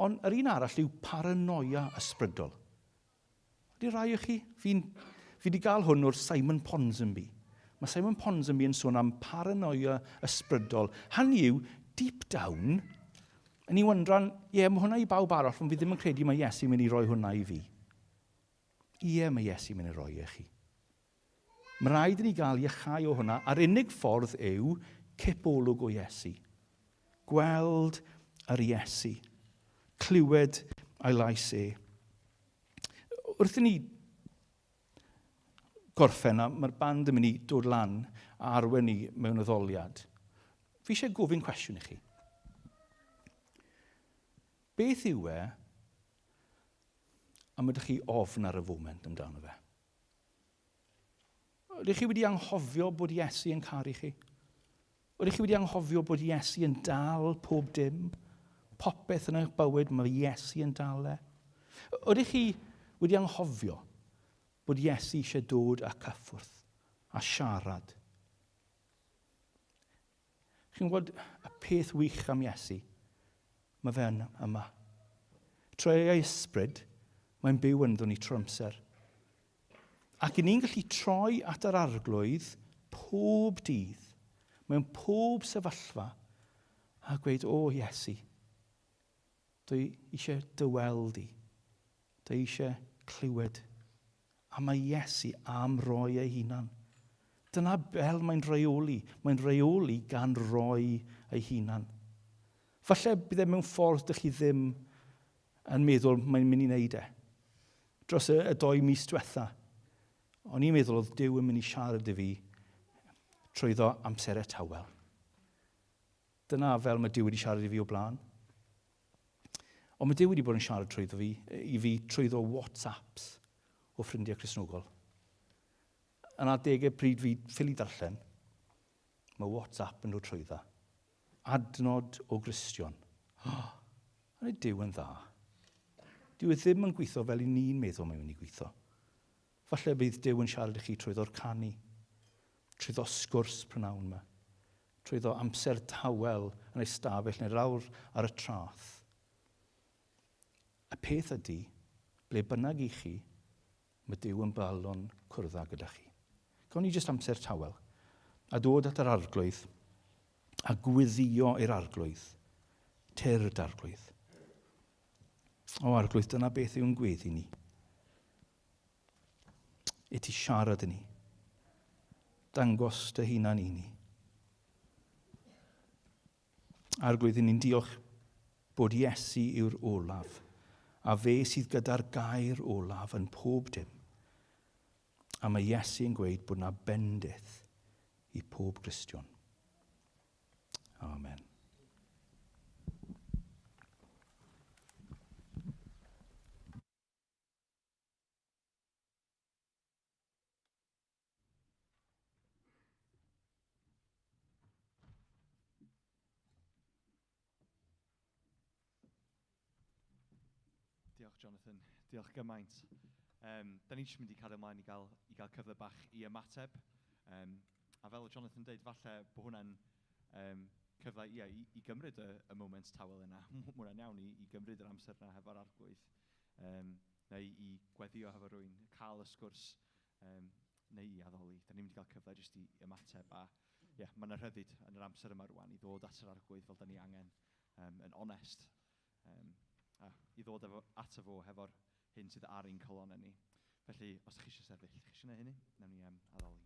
Speaker 4: ond yr un arall yw paranoia ysbrydol. Ydy rai o chi? Fi wedi gael hwn o'r Simon Ponsonby. Mae Simon Ponsonby yn sôn am paranoia ysbrydol. Hynny yw, deep down, yn ei wyndran, mae hwnna i bawb arall, ond fi ddim yn credu mae Iesu'n mynd i roi hwnna i fi. Mae Iesu'n mynd i roi i chi. Mae rhaid i ni gael iachau o hwnna, a'r unig ffordd yw cipolwg o Iesu. Gweld yr Iesu. Clywed a'i lais e. Wrth i ni gorffen, mae'r band yn mynd i dod lan a arwen ni mewn addoliad. Fi eisiau gofyn cwestiwn i chi. Beth yw e A mae ydych chi ofn ar y foment amdano fe. Ydych chi wedi anghofio bod Iesu yn caru chi? Ydych chi wedi anghofio bod Iesu yn dal pob dim? Popeth yn eich bywyd mae Iesu yn dal e? Ydych chi wedi anghofio bod Iesu eisiau dod â cyffwrdd a siarad? Chi'n gwybod y peth wych am Iesu? Mae fe yma. Trwy ei ysbryd, mae'n byw ynddo ni trwy amser. Ac i ni'n gallu troi at yr arglwydd pob dydd, mewn pob sefyllfa, a gweud, o Iesu, dwi eisiau dyweld i, dwi eisiau clywed, a mae Iesu am roi ei hunan. Dyna bel mae'n reoli gan roi ei hunan. Falle bydd e mewn ffordd dych chi ddim yn meddwl mae'n mynd i wneud e. Dros y 2 mis diwetha, o'n i'n meddwl oedd Duw yn mynd i siarad i fi trwyddo amserau tawel. Dyna fel mae Duw wedi siarad i fi o blaen. Ond mae Duw wedi bod yn siarad i fi trwyddo WhatsApps o ffrindiau Cristnogol. Yn adegau pryd fi ffili darllen, mae WhatsApp yn dod trwyddo. Adnod o Gristion. Yna Duw yn dda. Dyw e ddim yn gweithio fel i ni'n meddwl mae'n mynd i gweithio. Falle bydd Duw yn siarad i chi trwyddo'r canu, trwyddo sgwrs prynawn yma, trwyddo amser tawel yn ei stafell neu lawr ar y traeth. Y peth ydy, ble bynnag i chi, mae Duw yn balon cwrdda gyda chi. Gawn ni jyst amser tawel, a dod at yr arglwydd, a gwyddio i'r arglwydd, tyrd arglwydd. O arglwydd, dyna beth yw'n gweddi ni. I ti siarad i ni. Dangos dy hunan i ni. Arglwydd, ni'n diolch bod Iesu yw'r olaf, a fe sydd gyda'r gair olaf yn pob dim. A mae Iesu yn gweud bod yna bendith i pob Gristion. Amen.
Speaker 2: Diolch, Jonathan. Diolch gymaint. Da ni jyst mynd i cario ymlaen i gael cyfle bach i ymateb. A fel o Jonathan dweud, falle bod hwnna'n cyfle i gymryd y moment tawel yna. Mae hwnna'n iawn i gymryd yr amser yna hefo'r arglwydd. Neu i gweddio hefo rhywun, cael y sgwrs, neu i addoli. Da ni'n mynd i gael cyfle jyst i ymateb. A mae yna rhyddid yn yr amser yma rwan i ddod at yr arglwydd fel da ni angen, yn onest. A i ddod ato fo hefo'r hyn sydd ar ein colonnau ni. Felly, os ydych chi eisiau sefyll, ydych chi eisiau gwneud hynny? Nawn ni addoli.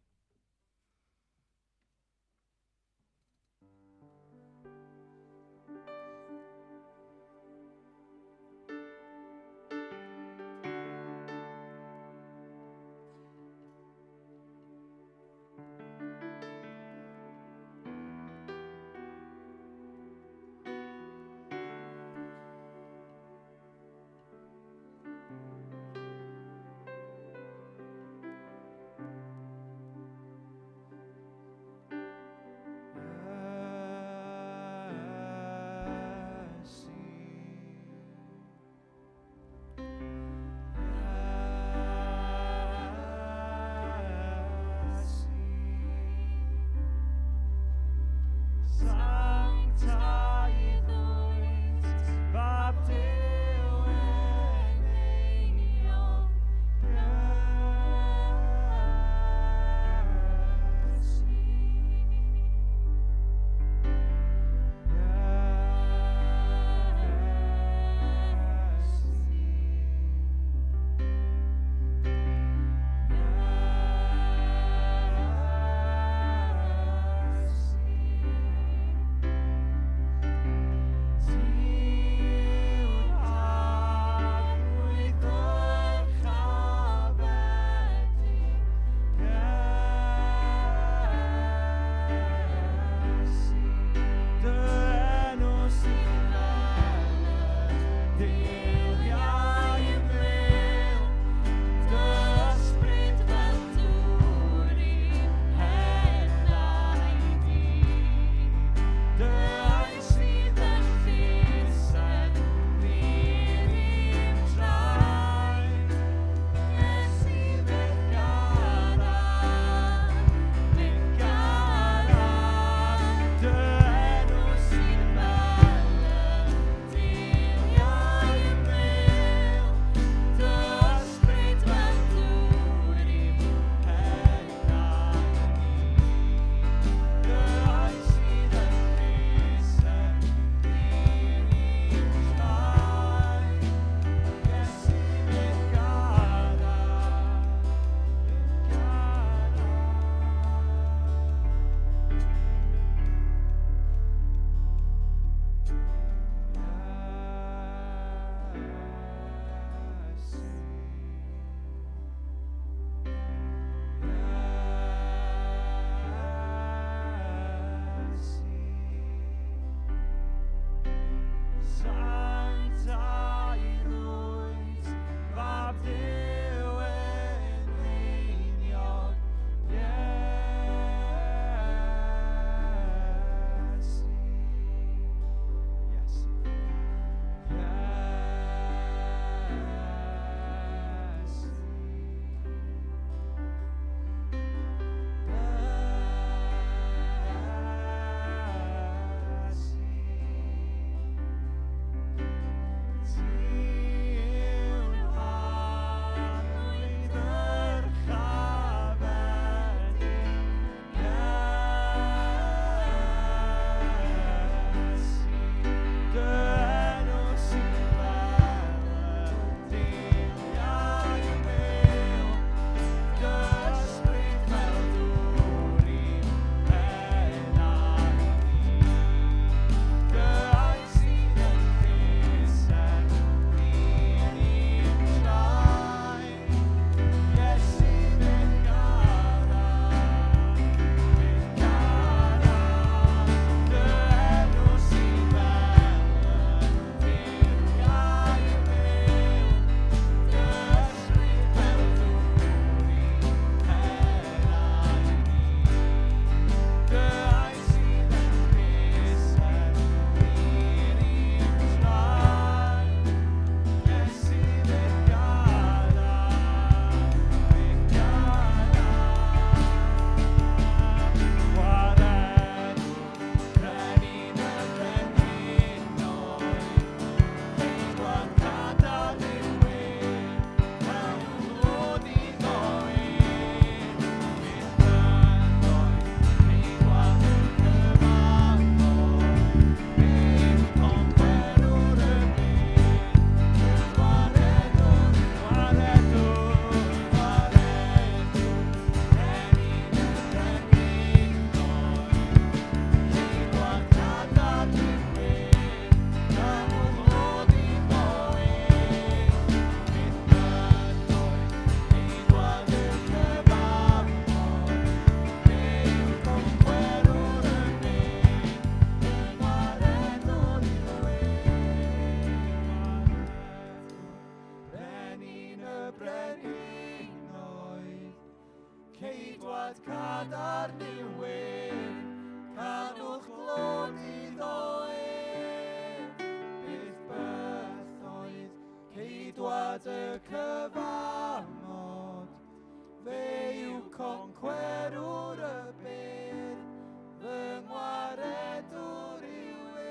Speaker 3: cyfamod, fe yw concwerwr y bydd, fy ngwaredwr yw e.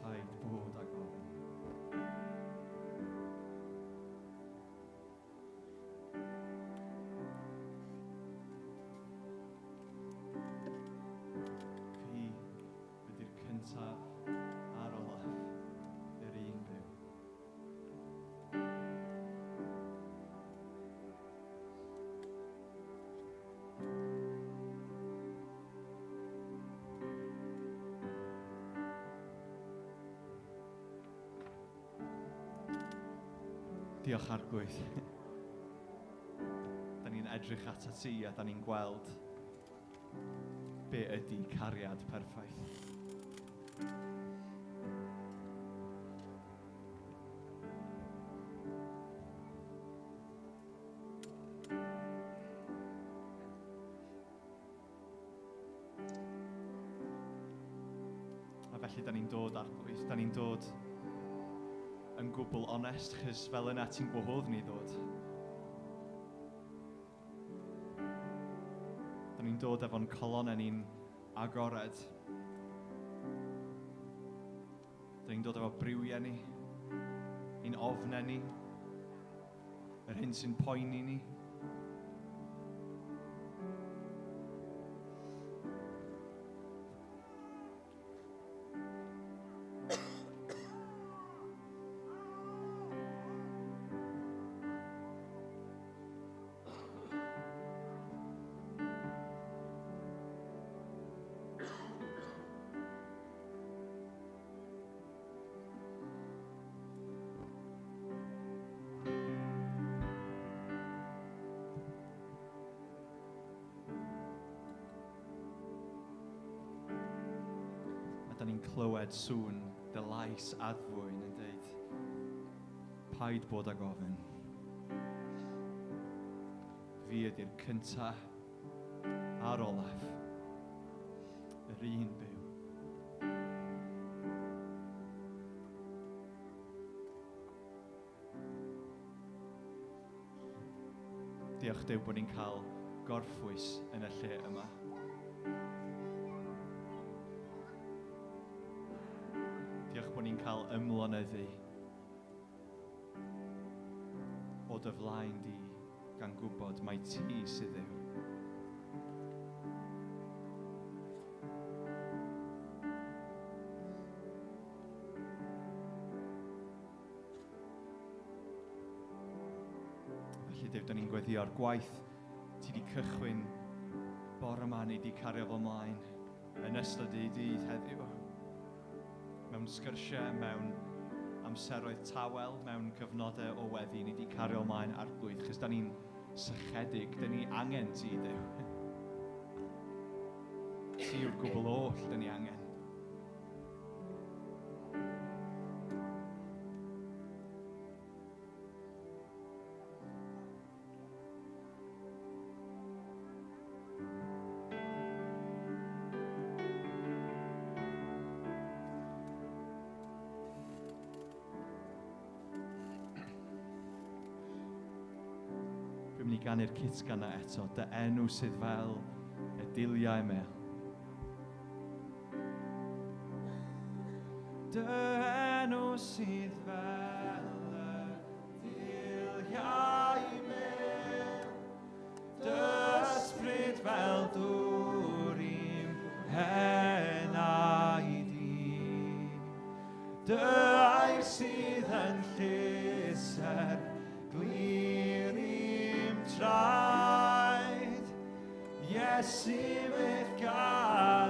Speaker 2: Paid bod ag ofyn. Fi ydy'r cyntaf a'r olaf, yr un byw. Diolch Arglwydd. Da ni'n edrych at ti a da ni'n gweld be ydy cariad perffaith. A felly da ni'n dod Arglwydd, da ni'n dod yn gwbl onest, chys fel yna ti'n gwahodd ni ddod. Da ni'n dod efo'n colonnau ni'n agored. Da ni'n dod efo briwiau ni, ein ofnau ni, yr hyn sy'n poeni ni. Da ni'n clywed sŵn dy lais addfwyn yn dweud, paid bod ag ofyn. Fi ydy'r cyntaf a'r olaf, yr un byw. Diolch Duw bod ni'n cael gorffwys yn y lle yma. Diolch bod ni'n cael ymlonyddu o dy flaen di gan gwybod mai ti sydd yw. Felly Duw, da ni'n gweddio'r gwaith ti wedi cychwyn bore yma ni wedi cario fo ymlaen yn ystod i dydd heddiw. Mewn sgyrsiau, mewn amseroedd tawel, mewn cyfnodau o weddi, ni wedi cario ymlaen Arglwydd, chys da ni'n sychedig. Dyn ni angen ti, Duw. Ti yw'r gwbl oll dyn ni angen. Dwi'n mynd i ganu'r cytgan na eto, dy enw sydd fel y diliau mel. Dy enw sydd fel y diliau mel, dy ysbryd fel dŵr i'm henau di, dy air sydd yn llyser glir i'm traed, Iesu fydd gael.